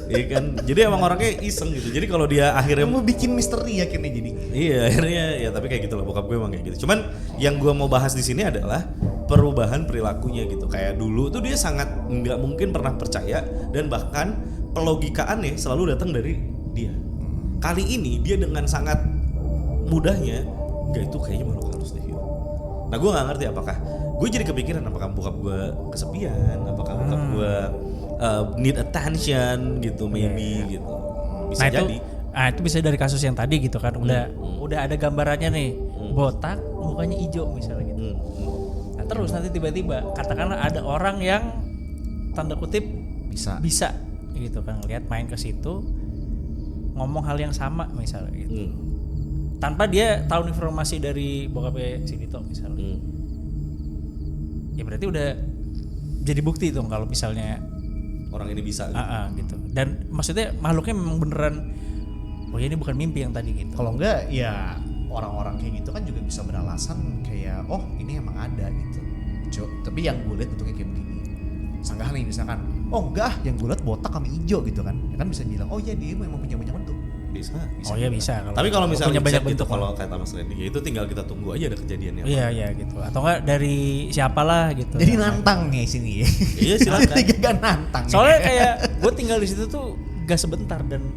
Iya kan. Jadi emang orangnya iseng gitu. Jadi kalau dia akhirnya Kamu bikin misteri akhirnya jadi. iya akhirnya ya tapi kayak gitu lah bokap gue emang kayak gitu. Cuman yang gue mau bahas di sini adalah perubahan perilakunya gitu. Kayak dulu tuh dia sangat nggak mungkin pernah percaya dan bahkan pelogikaannya selalu datang dari dia. Kali ini dia dengan sangat mudahnya nggak itu kayaknya makhluk halus deh. Nah gue nggak ngerti apakah gue jadi kepikiran apakah bokap gue kesepian, apakah bokap gue need attention gitu maybe gitu. Bisa jadi. Itu bisa dari kasus yang tadi gitu kan. Udah ada gambarannya nih. Botak, mukanya hijau misalnya gitu. Nah, terus nanti tiba-tiba katakanlah ada orang yang tanda kutip bisa gitu kan ngelihat main ke situ ngomong hal yang sama misalnya gitu. Tanpa dia tahu informasi dari bokapnya si Dito misalnya. Ya berarti udah jadi bukti dong kalau misalnya Orang ini bisa gitu. gitu. Dan maksudnya makhluknya memang beneran oh ya ini bukan mimpi yang tadi gitu. Kalau enggak ya orang-orang kayak gitu kan juga bisa beralasan kayak oh ini emang ada gitu. Tapi yang gue lihat bentuknya kayak begini. Sanggahan nih misalkan, oh enggak yang gue lihat botak sama hijau gitu kan. Ya kan bisa bilang, oh iya dia memang punya banyak bentuk. Bisa. Oh iya bisa. Tapi kalau misalnya punya banyak chat bentuk gitu, kalau kata Mas Randy ya itu tinggal kita tunggu aja ada kejadiannya. Iya gitu. Atau enggak dari siapalah gitu. Jadi nantang nih sini ya. Iya silakan. Gak nantang. Soalnya kayak gue tinggal di situ tuh gak sebentar dan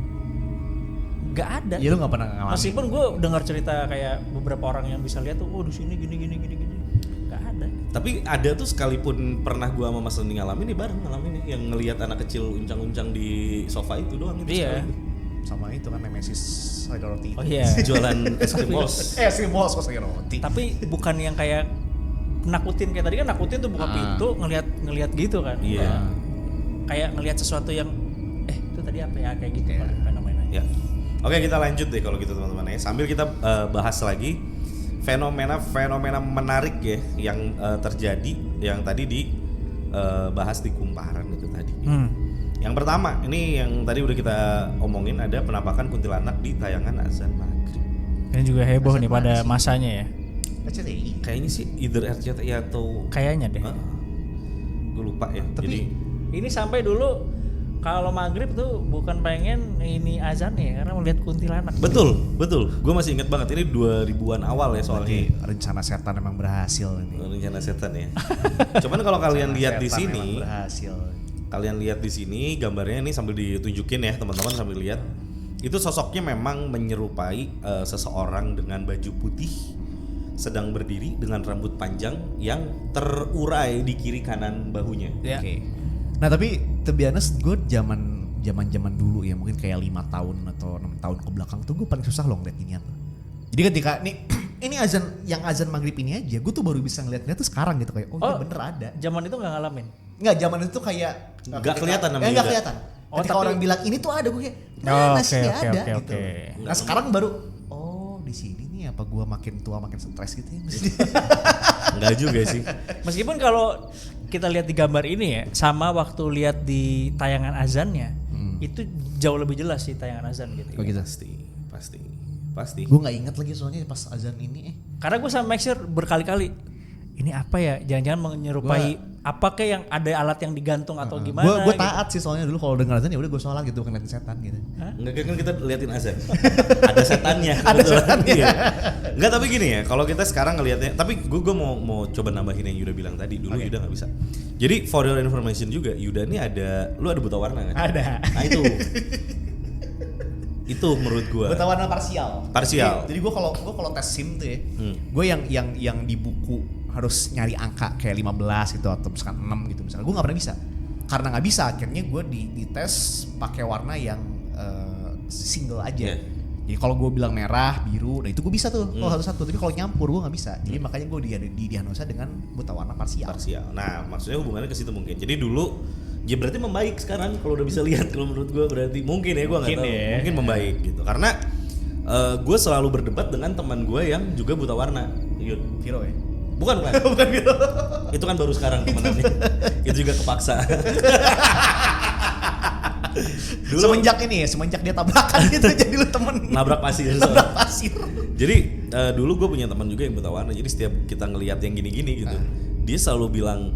gak ada. Ya lu gak pernah ngalamin. Meskipun gue dengar cerita kayak beberapa orang yang bisa lihat tuh, oh di sini gini. Gak ada. Tapi ada tuh sekalipun pernah gua sama Mas Randy ngalamin nih bareng ngalamin nih yang ngelihat anak kecil uncang-uncang di sofa itu doang itu. Iya. sekali. Sama itu kan Nemesis Harga Roti. Oh iya. Jualan es krim balls. Si Balls kok Harga Roti. Tapi bukan yang kayak nakutin kayak tadi kan nakutin tuh buka pintu ngelihat gitu kan. Iya. Kayak ngelihat sesuatu yang itu tadi apa ya kayak gitu kan fenomenanya. Ya. Oke kita lanjut deh kalau gitu teman-teman ya. Sambil kita bahas lagi fenomena menarik ya yang terjadi yang tadi dibahas di Kumparan itu tadi. Yang pertama ini yang tadi udah kita omongin ada penampakan kuntilanak di tayangan azan maghrib. Ini juga heboh nih pada masanya ya. RCTI. Kayaknya sih either RCTI atau Kayaknya deh. gue lupa ya. Tapi Jadi Ini sampai dulu kalau maghrib tuh bukan pengen ini azan ya karena melihat kuntilanak. betul. Gue masih ingat banget ini 2000-an awal ya soalnya. rencana setan emang berhasil ini. Rencana setan ya. Cuman kalau kalian lihat di Setan sini, emang berhasil. kalian lihat di sini gambarnya ini sambil ditunjukin ya teman-teman sambil lihat. Itu sosoknya memang menyerupai seseorang dengan baju putih sedang berdiri dengan rambut panjang yang terurai di kiri kanan bahunya. Ya. Oke. Nah tapi to be honest gue zaman dulu ya mungkin kayak 5 tahun atau 6 tahun ke belakang tuh gue paling susah loh ngeliat inian tuh. Jadi ketika ini azan maghrib ini aja gue tuh baru bisa ngeliatnya tuh sekarang gitu kayak iya bener ada. Zaman itu nggak ngalamin. Enggak zaman itu kayak Nggak kelihatan namanya enggak juga. kelihatan. Oh, Ketika tapi- orang bilang ini tuh ada gue kayak Oke, ada oke. gitu. Nah sekarang baru di sini nih apa gue makin tua makin stres gitu ya. Enggak juga sih. Meskipun kalau kita lihat di gambar ini ya sama waktu lihat di tayangan azannya itu jauh lebih jelas sih tayangan azan gitu. Oh gitu. Pasti. Gue nggak ingat lagi soalnya pas azan ini Karena gue sama Maxer berkali-kali ini apa ya? Jangan-jangan menyerupai Apakah yang ada alat yang digantung atau gimana? Gue taat sih soalnya dulu kalau denger azan ya udah gue sholat gitu bukan ngeliatin setan gitu. Enggak kan kita liatin azan. Ada setannya. Ada setannya. Iya. Enggak, tapi gini ya, kalau kita sekarang ngelihatnya, tapi gue mau coba nambahin yang Yuda bilang tadi. Dulu Yuda nggak bisa. Jadi for your information juga, Yuda ini lu ada buta warna kan? Ada. Nah itu menurut gue. Buta warna parsial. Jadi gue kalau tes SIM tuh ya, gue yang di buku harus nyari angka kayak 15 gitu atau misalkan 6 gitu misalnya. Gue nggak pernah bisa. Karena nggak bisa, akhirnya gue dites pakai warna yang single aja. Yeah. Jadi kalau gue bilang merah, biru, nah itu gue bisa tuh kalau satu-satu. Tapi kalau nyampur gue nggak bisa. Jadi makanya gue didiagnosa dengan buta warna parsial. Nah, maksudnya hubungannya ke situ mungkin. Jadi dulu ya berarti membaik sekarang kalau udah bisa lihat. Kalau menurut gue berarti mungkin ya, gue nggak tahu. Ya. Mungkin membaik gitu. Karena gue selalu berdebat dengan teman gue yang juga buta warna. Viro ya? Bukan. Bukan Viro. Itu kan baru sekarang temenannya. Itu juga kepaksa. Dulu semenjak dia tabrakan gitu jadi lu temen. Nabrak pasir. Jadi dulu gue punya teman juga yang buta warna. Jadi setiap kita ngelihat yang gini-gini gitu, dia selalu bilang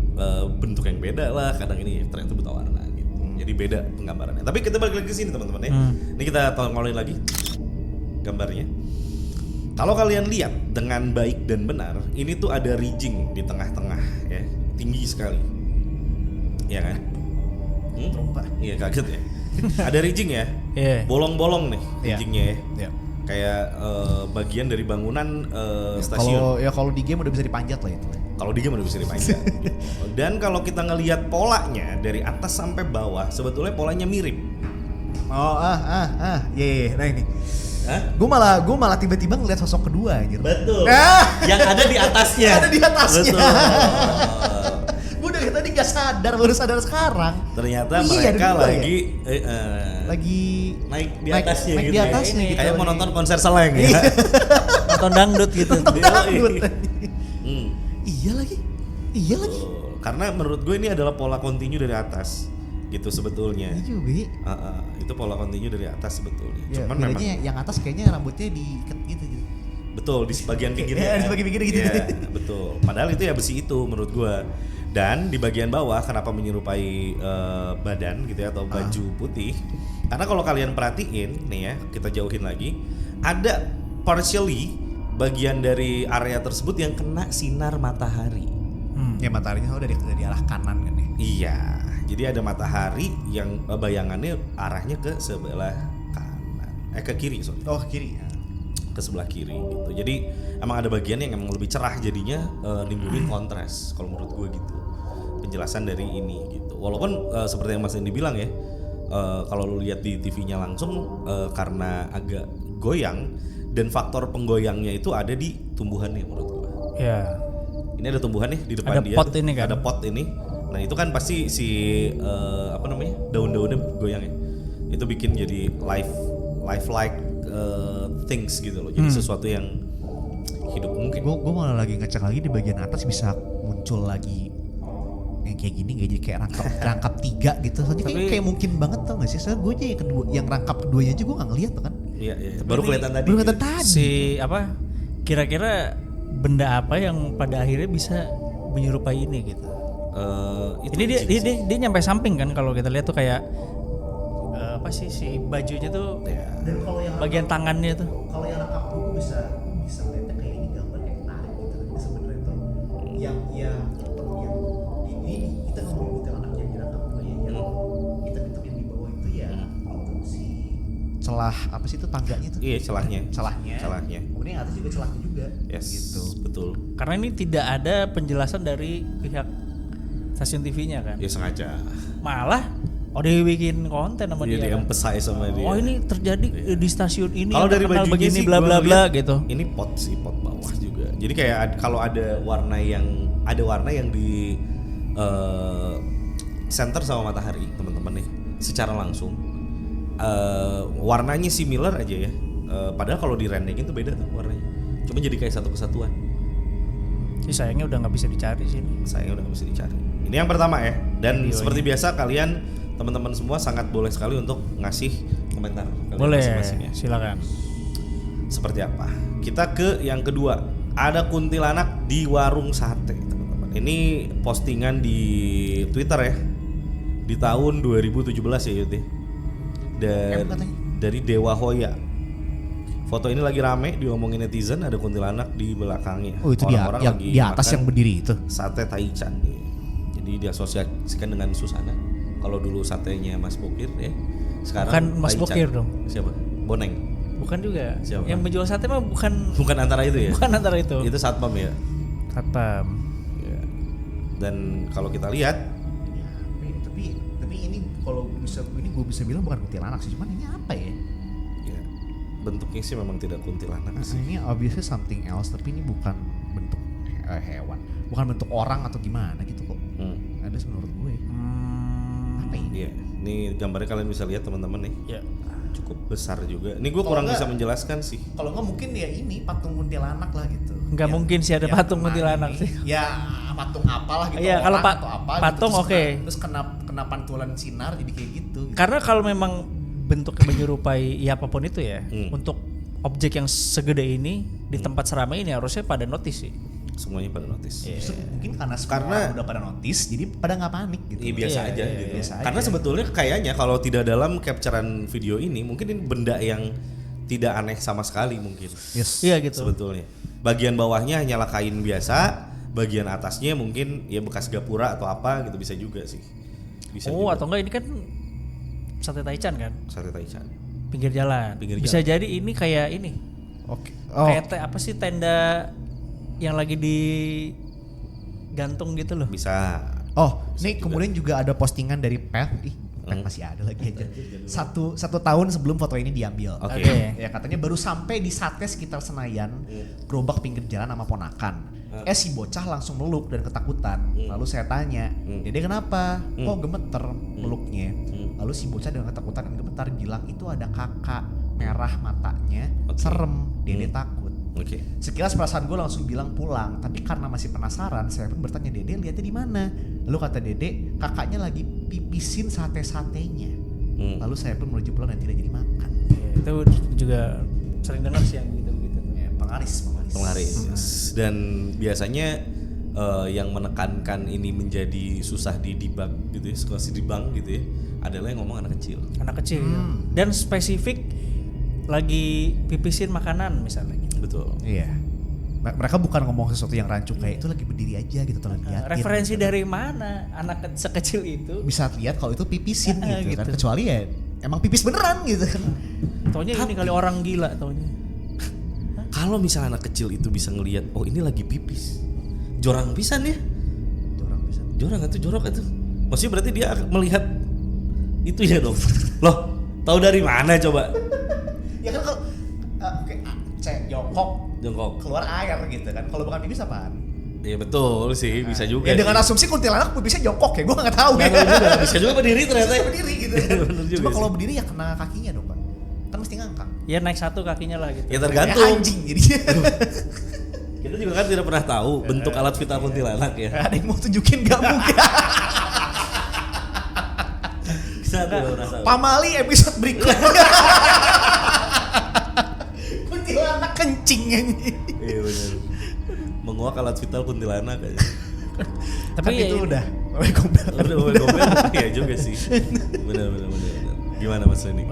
bentuk yang beda lah. Kadang ini ternyata buta warna gitu. Jadi beda penggambarannya. Tapi kita balik lagi ke sini teman-teman ya. Ini kita tolongin lagi gambarnya. Kalau kalian lihat dengan baik dan benar, ini tuh ada ridging di tengah-tengah ya, tinggi sekali. Iya kan? Trompa. Iya, kaget ya. Ada ridging ya. Iya. Bolong-bolong nih ridgingnya ya. Iya. Kayak bagian dari bangunan stasiun. Kalau di game udah bisa dipanjat lah itu. Kalau di game udah bisa dipanjat. Dan kalau kita ngelihat polanya dari atas sampai bawah, sebetulnya polanya mirip. Iya. Nah ini. Hah? Gue malah tiba-tiba ngeliat sosok kedua anjir. Betul. Yang ada di atasnya. Ada di atasnya. Betul. Gue dari tadi gak sadar, baru sadar sekarang. Ternyata Iya, mereka ada dua lagi lagi naik di atasnya naik gitu. di atasnya Ya. gitu. Kayak mau nonton konser Seleng ya. Nonton dangdut gitu. Dangdut. Hmm. Iya lagi. Karena menurut gue ini adalah pola kontinu dari atas gitu sebetulnya. Iya juga. Itu pola kontinu dari atas sebetulnya. Ya, Cuman memang yang atas kayaknya rambutnya diikat gitu. betul di sebagian pinggirnya. Di bagian pinggir gitu. Iya, betul. Padahal itu ya besi itu menurut gue. Dan di bagian bawah kenapa menyerupai badan gitu ya atau baju putih? Karena kalau kalian perhatiin nih ya, kita jauhin lagi, ada partially bagian dari area tersebut yang kena sinar matahari. Ya mataharinya dari arah kanan kan ya. Iya, jadi ada matahari yang bayangannya arahnya ke sebelah kanan, ke kiri sorry. Oh kiri. Ke sebelah kiri gitu. Jadi emang ada bagian yang emang lebih cerah jadinya nimbulin kontras kalau menurut gue gitu. Penjelasan dari ini gitu. Walaupun seperti yang Mas Indi bilang ya, kalau lu lihat di TV-nya langsung karena agak goyang dan faktor penggoyangnya itu ada di tumbuhannya menurut gue. Ya. Ini ada tumbuhan nih di depan Ada dia. pot ini kan? Ada pot ini. Nah itu kan pasti si daun-daunnya goyang ya. Itu bikin jadi life-like things gitu loh. Jadi sesuatu yang hidup mungkin. Gue malah lagi ngecek lagi di bagian atas bisa muncul lagi yang kayak gini nggak jadi kayak rangkap 3 gitu. Soalnya kayak mungkin banget tau nggak sih? Soalnya gue aja yang rangkap keduanya aja gue nggak ngeliat tuh kan. Iya. Baru kelihatan tadi. Si apa? Kira-kira benda apa yang pada akhirnya bisa menyerupai ini gitu? Ini dia nyampe samping kan kalau kita lihat tuh kayak apa sih si bajunya tuh Dan kalau yang bagian tangannya tuh. kalau yang rangkap gue bisa ngeliatnya kayak ini gambar kayak menarik gitu. Ini sebenarnya tuh yang ini kita ngomongin detail anak yang dirangkap gue ya. Yang hitam-hitam yang di bawah itu ya itu si celah apa sih itu tangganya tuh? Iya celahnya. Kemudian yang atas juga celahnya juga. Yes, Gitu. betul. Karena ini tidak ada penjelasan dari pihak stasiun TV-nya kan. Ya sengaja. Malah dia bikin konten sama Dia dia. Kan? emphasize sama dia. Oh ini terjadi di stasiun ini. Kalau dari terkenal bajunya begini sih bla gua bla bla ngeliat gitu. Ini pot bawah juga. Jadi kayak kalau ada warna yang di center sama matahari teman-teman nih secara langsung warnanya similar aja ya. Padahal kalau di rendengin tuh beda tuh warnanya. Cuma jadi kayak satu kesatuan. Jadi sayangnya udah nggak bisa dicari sini. Sayangnya udah nggak bisa dicari. Ini yang pertama ya. Dan Videonya. seperti biasa kalian teman-teman semua sangat boleh sekali untuk ngasih komentar kalian Boleh, masing-masing ya. silakan. Seperti apa? Kita ke yang kedua. Ada kuntilanak di warung sate, teman-teman. Ini postingan di Twitter ya. Di tahun 2017 ya Yud ya. Dari Dewa Hoya. Foto ini lagi rame diomongin netizen, ada kuntilanak di belakangnya. Oh itu dia yang lagi di atas makan yang berdiri itu. sate taichan. Jadi diasosiasikan dengan Susana. Kalau dulu satenya Mas Bokir ya. Sekarang Bukan Mas Taichan. Bokir dong. Siapa? Boneng. Bukan juga. Siapa? Yang menjual sate mah Bukan antara itu ya? bukan antara itu. Itu satpam ya. Satpam. Ya. Dan kalau kita lihat Tapi ini kalau gue bisa bilang bukan kuntilanak sih, cuman ini apa ya? ya, bentuknya sih memang tidak kuntilanak Nah, sih. ini obviously something else, tapi ini bukan bentuk hewan, bukan bentuk orang atau gimana gitu kok. Ada menurut gue. Apa ini? Iya, ini gambarnya kalian bisa lihat teman-teman nih. Ya. Cukup besar juga. Ini gue Kalau kurang enggak- bisa menjelaskan sih. Kalau nggak mungkin ya ini patung kuntilanak lah gitu. Nggak Yang- mungkin sih ada yang patung kena kuntilanak ini. sih. Ya patung apalah gitu. Iya, kalau orang atau apa gitu, patung terus oke. Terus kena pantulan sinar jadi kayak gitu. Karena kalau memang bentuknya menyerupai ya apapun itu ya, untuk objek yang segede ini di tempat seramai ini harusnya pada notice sih. Semuanya pada notice. Justru mungkin karena semua Karena- orang udah pada notice, jadi pada nggak panik gitu. Iya biasa Iya, aja iya, gitu. biasa Karena aja. sebetulnya kayaknya kalau tidak dalam capturean video ini mungkin ini benda yang tidak aneh sama sekali mungkin. Yes. Iya gitu. Sebetulnya. Bagian bawahnya hanyalah kain biasa, bagian atasnya mungkin ya bekas gapura atau apa gitu bisa juga sih. Bisa juga. Atau enggak ini kan sate taichan kan, Sate taichan. pinggir jalan. Pinggir Bisa jalan. jadi ini kayak ini. Oke. Kayak apa sih tenda yang lagi digantung gitu loh. Bisa. Oh, ini kemudian juga ada postingan dari Pet. Pet masih ada lagi aja. Satu tahun sebelum foto ini diambil. Oke. Oke. Ya katanya baru sampai di sate sekitar Senayan, gerobak pinggir jalan sama ponakan. Si bocah langsung meluk dan ketakutan. Lalu saya tanya, Dede kenapa? Kok gemeter meluknya? Lalu si bocah dengan ketakutan dan gemetar bilang itu ada kakak merah matanya, serem. Dede takut. Oke. Sekilas perasaan gue langsung bilang pulang, tapi karena masih penasaran, saya pun bertanya Dede lihatnya di mana. Lalu kata Dede, kakaknya lagi pipisin sate-satenya. Lalu saya pun menuju pulang dan tidak jadi makan. Ya, itu juga sering dengar sih yang gitu-gitu. Ya, penglaris. Penglaris. Dan biasanya yang menekankan ini menjadi susah dibang gitu ya, susah dibang gitu ya, adalah yang ngomong anak kecil. Anak kecil. Dan spesifik lagi pipisin makanan misalnya gitu. Betul. Iya. Mereka bukan ngomong sesuatu yang rancu kayak itu lagi berdiri aja gitu atau lagi liatin. Referensi dari mana anak sekecil itu? Bisa lihat kalau itu pipisin gitu kan. gitu. Kecuali ya emang pipis beneran gitu kan. Taunya ini kali orang gila taunya. Kalau misalnya anak kecil itu bisa ngelihat, oh ini lagi pipis, jorang pisan ya. Jorang itu jorok itu. Maksudnya berarti dia melihat itu ya dong. Loh, tahu dari mana coba? Ya kan kalau Jongkok. keluar air gitu kan. Kalau bukan pipis apaan? Iya betul sih, bisa juga. Ya dengan sih. asumsi kuntilanak pipisnya jongkok ya, gue nggak tahu Nggak tahu juga, bisa juga berdiri ternyata. Bisa berdiri gitu. Bener juga Cuma sih. kalau berdiri ya kena kakinya dong pak. Kan mesti ngangkat. Ya naik satu kakinya lah gitu. Ya Ya tergantung. anjing jadinya. Kita juga kan tidak pernah tahu bentuk alat vital kuntilanak ya. Ada yang mau tunjukin gak mungkin. Kita tidak pernah tahu. Pamali episode berikutnya. Kuntilanak kencing anjing. Iya benar. Menguak alat vital kuntilanak aja. Tapi Kan ya itu ini. udah. Gombel. Udah ngomel iya juga sih. Benar. Gimana Mas Leni?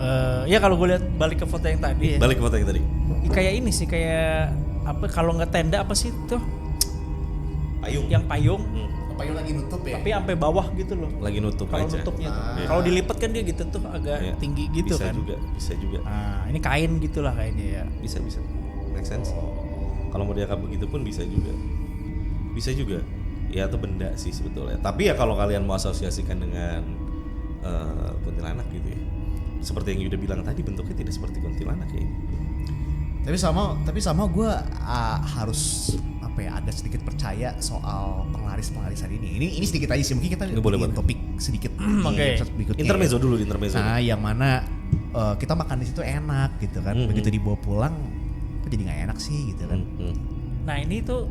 Ya kalau gue lihat balik ke foto yang tadi ya. Balik ke foto yang tadi. Kayak ini sih kayak apa kalau nggak tenda apa sih tuh Payung. yang payung Payung lagi nutup ya. tapi sampai bawah gitu loh. Lagi nutup Kalau aja. nutupnya tuh. Iya. Kalau dilipat kan dia gitu tuh agak Iya. tinggi gitu bisa kan. Bisa juga. Nah, ini kain gitulah kayaknya ya. Bisa. Make sense. Kalau mau dianggap begitu pun bisa juga. Bisa juga. Ya atau benda sih sebetulnya. Tapi ya kalau kalian mau asosiasikan dengan kuntilanak gitu ya. Seperti yang Yuda bilang tadi, bentuknya tidak seperti kuntilanak ya ini. Tapi sama gue harus apa ya, ada sedikit percaya soal penglarisan ini. Ini sedikit aja sih, mungkin kita Ini boleh, bikin boleh. topik sedikit di Oke. episode berikutnya. Intermezzo dulu, intermezzo. Nah, yang mana kita makan di situ enak gitu kan. Begitu dibawa pulang, kok jadi nggak enak sih gitu kan. Nah, ini tuh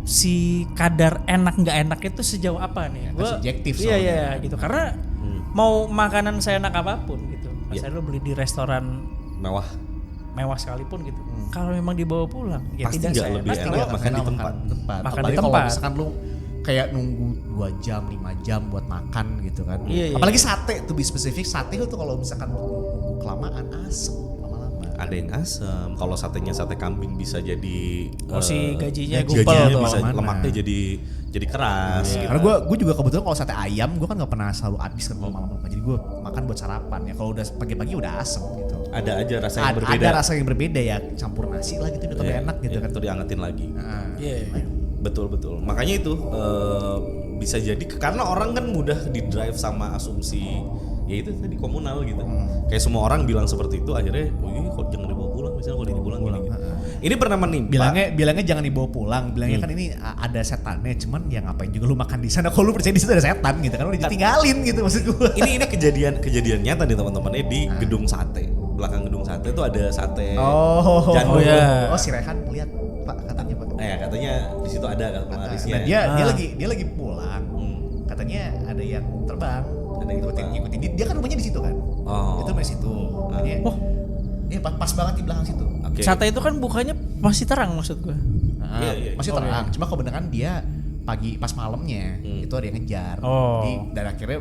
si kadar enak nggak enak itu sejauh apa nih? Kan subjektif Iya soalnya. gitu. Karena mau makanan saya enak apapun gitu. Iya. Saya lo beli di restoran Mewah. sekalipun gitu. Kalau memang dibawa pulang ya Pasti tidak nggak saya lebih enak makan di tempat. Makan Apalagi di kalau tempat. misalkan lu kayak nunggu 2 jam, 5 jam buat makan gitu kan. Iya, iya. Apalagi sate tuh, be spesifik sate itu kalau misalkan nunggu kelamaan asem lama-lama. Ada yang asam. Kalau satenya sate kambing bisa jadi Porsi gajinya gajinya gupel tuh. bisa Mana? lemaknya jadi keras. Iya. Gitu. Karena gue juga kebetulan kalau sate ayam gue kan nggak pernah selalu habis kan kalau malam-malam. Jadi gue makan buat sarapan ya. Kalau udah pagi-pagi udah asem gitu. Ada aja rasa yang berbeda. Ada rasa yang berbeda ya, campur nasi lah gitu lebih enak gitu kan. Itu diangetin lagi. Iya. Betul. Makanya itu bisa jadi karena orang kan mudah di drive sama asumsi ya itu tadi komunal gitu. Kayak semua orang bilang seperti itu akhirnya, kok jangan dibawa pulang misalnya kalau dibawa pulang gini. Ini pernah menimpa. Bilangnya jangan dibawa pulang. Bilangnya kan ini ada setannya, cuman ya ngapain juga lu makan di sana kalau lu percaya di situ ada setan gitu kan lu ditinggalin gitu maksud gue. Ini kejadian nyata nih teman-teman di gedung sate. Belakang gedung sate itu ada sate. Jandung. Oh ya. Oh si Rehan lihat Pak katanya Pak. Katanya di situ ada kan penglarisnya. Nah, dia lagi pulang. Katanya ada yang terbang. Ada yang ngikutin. Dia kan rumahnya di situ kan. Oh. Itu rumah situ. Makanya, dia pas banget di belakang situ. Oke. Sate itu kan bukanya masih terang maksud gue. Iya. Masih terang. Cuma kebenaran dia pagi pas malamnya itu ada yang ngejar. Oh. Dan akhirnya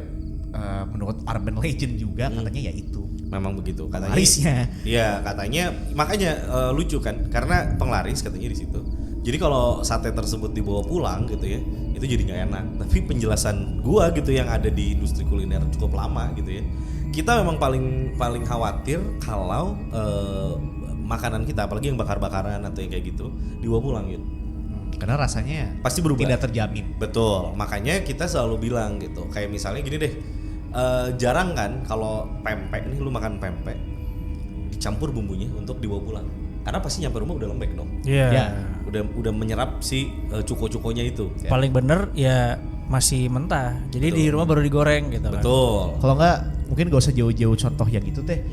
menurut urban legend juga katanya ya itu. Memang begitu katanya. Penglarisnya. Iya, katanya makanya lucu kan karena penglaris katanya di situ. Jadi kalau sate tersebut dibawa pulang gitu ya, itu jadi nggak enak. Tapi penjelasan gua gitu yang ada di industri kuliner cukup lama gitu ya. Kita memang paling khawatir kalau makanan kita apalagi yang bakar-bakaran atau yang kayak gitu dibawa pulang gitu. Karena rasanya Pasti berubah. tidak terjamin. Betul, makanya kita selalu bilang gitu. Kayak misalnya gini deh, jarang kan kalau pempek nih lu makan pempek dicampur bumbunya untuk dibawa pulang. Karena pasti nyampe rumah udah lembek dong. Iya. Ya. Udah menyerap si cuko-cukonya itu. Paling bener ya masih mentah. Jadi di rumah baru digoreng gitu kan. Betul. Kalau nggak mungkin gak usah jauh-jauh contoh yang gitu teh.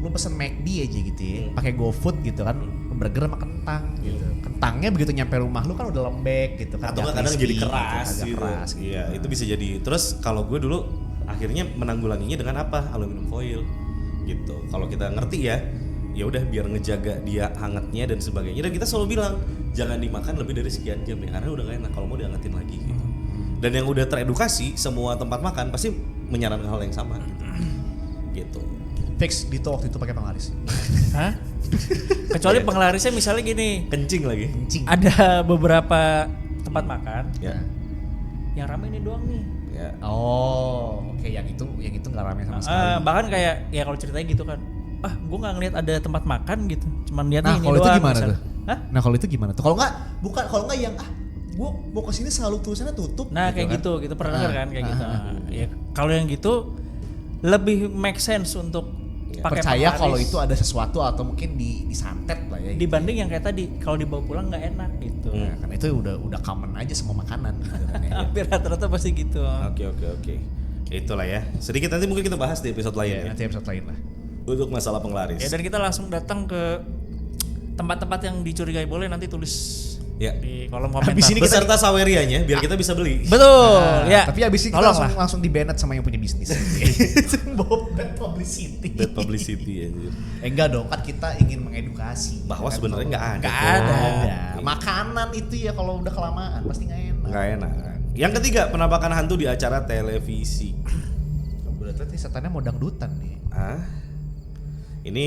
Lu pesen McD aja gitu ya, pakai GoFood gitu kan, burger sama kentang gitu. Kentangnya begitu nyampe rumah lu kan udah lembek gitu kan. Atau nggak kadang jadi keras agak gitu. keras gitu. Iya, itu bisa jadi. Terus kalau gue dulu akhirnya menanggulanginya dengan apa? Aluminium foil gitu. Kalau kita ngerti ya udah biar ngejaga dia hangatnya dan sebagainya. Dan kita selalu bilang jangan dimakan lebih dari sekian jam ya, karena udah gak enak kalau mau dihangatin lagi gitu. Dan yang udah teredukasi semua tempat makan pasti menyarankan hal yang sama gitu. Gitu. Fix Dito waktu itu pakai penglaris. Hah? Kecuali penglarisnya misalnya gini, Kencing lagi. Kencing. ada beberapa tempat makan Ya. yang rame ini doang nih. Ya. Oh, oke yang itu nggak rame sama sekali. Bahkan kayak ya kalau ceritanya gitu kan, gue nggak ngeliat ada tempat makan gitu, cuman lihatnya Nah ini kalau itu doang. gimana misal. tuh? Hah? Nah kalau itu gimana tuh? Kalau nggak yang gue mau kesini selalu tulisannya tutup. Nah kayak kan? gitu pernah denger kan kayak gitu. Ya kalau yang gitu lebih make sense untuk pakai Percaya penglaris kalau itu ada sesuatu atau mungkin disantet lah ya. dibanding yang kayak tadi kalau dibawa pulang nggak enak gitu. Nah, karena itu udah common aja semua makanan gitu kan ya. Hampir rata-rata pasti gitu. Oke. Itulah ya. Sedikit nanti mungkin kita bahas di episode lain ya. Nanti episode lain lah. Untuk masalah penglaris. Ya dan kita langsung datang ke tempat-tempat yang dicurigai boleh nanti tulis Ya. di kolom komentar. Habis ini kita Beserta sawerianya biar kita bisa beli. Betul, ya. Tapi abis ini kita Tolong lah. langsung di-banned sama yang punya bisnis. Bawa bad publicity. Bad publicity anjir. Enggak dong, kan kita ingin mengedukasi. Bahwa Kan sebenarnya nggak ada. Nggak kok. ada. Makanan itu ya kalau udah kelamaan pasti nggak enak. Nggak enak. Yang ketiga, penampakan hantu di acara televisi. Berarti setannya mau dangdutan nih. Ini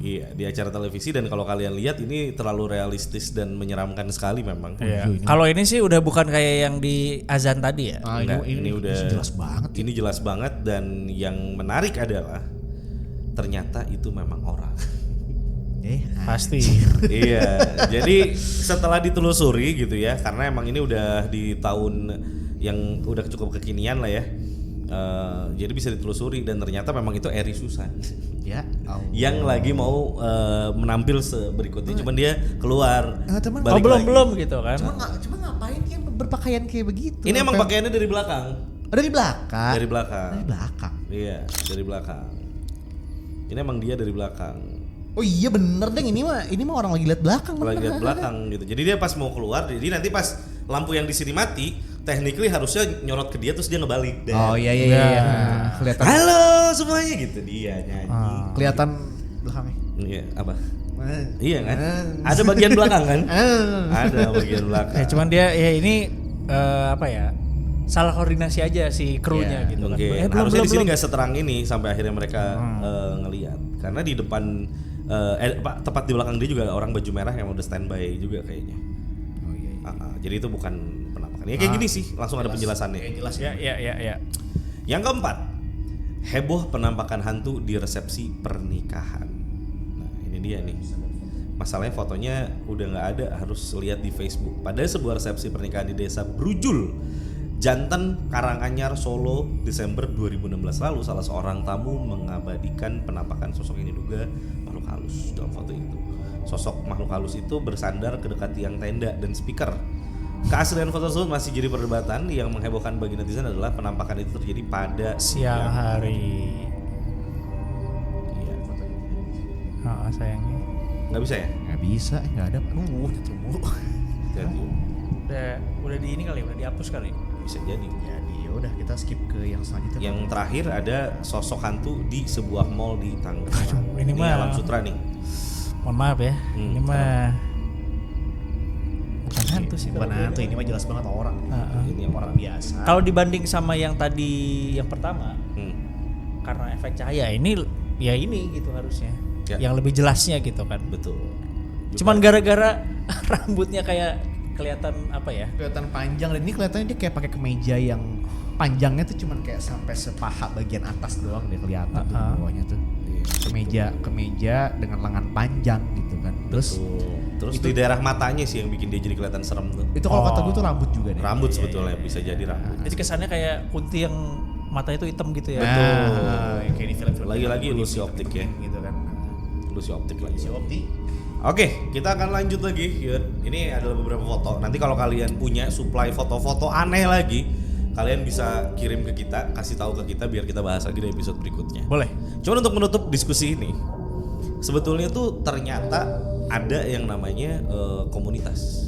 iya, di acara televisi dan kalau kalian lihat ini terlalu realistis dan menyeramkan sekali memang. Iya. Kalau ini sih udah bukan kayak yang di azan tadi ya. Enggak, ini udah jelas banget. Ini jelas banget dan yang menarik adalah ternyata itu memang orang. Pasti. Iya, jadi setelah ditelusuri gitu ya, karena emang ini udah di tahun yang udah cukup kekinian lah ya. Jadi bisa ditelusuri dan ternyata memang itu Eri Susan. Ya. Yang lagi mau menampil berikutnya, cuman dia keluar. Teman. balik lagi. belum gitu kan. Cuma ngapain dia berpakaian kayak begitu? Ini emang pakaiannya dari belakang. Dari belakang. Dari belakang. Dari belakang. Iya, dari belakang. Ini emang dia dari belakang. Oh iya bener deh ini mah orang lagi lihat belakang. Lagi lihat belakang gitu. Jadi dia pas mau keluar, jadi nanti pas lampu yang di sini mati, technically harusnya nyorot ke dia terus dia ngebalik. Oh iya. Kelihatan. Halo semuanya gitu dia nyanyi. Kelihatan belakangnya. Iya, apa? Iya kan? Ada bagian belakang kan? Ada bagian belakang. Ya cuman dia ya ini apa ya? Salah koordinasi aja si krunya gitu kan. Mungkin harusnya di sini nggak seterang ini sampai akhirnya mereka ngelihat. Karena di depan tepat di belakang dia juga orang baju merah yang udah standby juga kayaknya. Oh iya. Jadi itu bukan penampakan. Ya kayak gini sih, langsung ada penjelasannya. Jelas Ya. Yang keempat, heboh penampakan hantu di resepsi pernikahan. Nah ini dia nih. Masalahnya fotonya udah nggak ada, harus lihat di Facebook. Pada sebuah resepsi pernikahan di desa Brujul, Janten, Karanganyar, Solo, Desember 2016 lalu, salah seorang tamu mengabadikan penampakan sosok yang diduga makhluk halus dalam foto itu. Sosok makhluk halus itu bersandar ke dekat tiang tenda dan speaker. Keaslian foto tersebut masih jadi perdebatan. Yang menghebohkan bagi netizen adalah penampakan itu terjadi pada siang hari. Iya, Sayangnya. Nggak bisa ya? Nggak bisa, nggak ada. Itu mulu. Jadi Udah di ini kali, udah dihapus kali. bisa jadi. Jadi yaudah kita skip ke yang selanjutnya. Yang terakhir ada sosok hantu di sebuah mall di Tangerang. Ini mah- Alam Sutra nih. Mohon maaf ya. Ini mah bukan hantu sih. Bukan kalau hantu, ini mah jelas banget orang. Ini yang Orang biasa. Kalau dibanding sama yang tadi yang pertama, Hmm. karena efek cahaya ini ya ini gitu harusnya. Ya. Yang lebih jelasnya gitu kan. Betul. Cuman gara-gara rambutnya kayak kelihatan apa ya? Kelihatan panjang dan ini kelihatannya dia kayak pakai kemeja yang panjangnya tuh cuman kayak sampai sepaha bagian atas doang deh kelihatan tuh bawahnya tuh. Kemeja dengan lengan panjang gitu kan. Terus Terus di daerah matanya sih yang bikin dia jadi kelihatan serem tuh. itu kalau kata gue tuh rambut juga deh. Rambut sebetulnya bisa jadi rambut. Jadi kesannya kayak kunti yang matanya itu hitam gitu ya. Nah, kayak di film-film. Lagi-lagi ilusi optik ya. Gitu kan. Ilusi optik lagi. Optik. Oke, kita akan lanjut lagi, Yud. Ini adalah beberapa foto. Nanti kalau kalian punya supply foto-foto aneh lagi, kalian bisa kirim ke kita, kasih tahu ke kita biar kita bahas lagi di episode berikutnya. Boleh. Cuman untuk menutup diskusi ini, sebetulnya tuh ternyata ada yang namanya komunitas.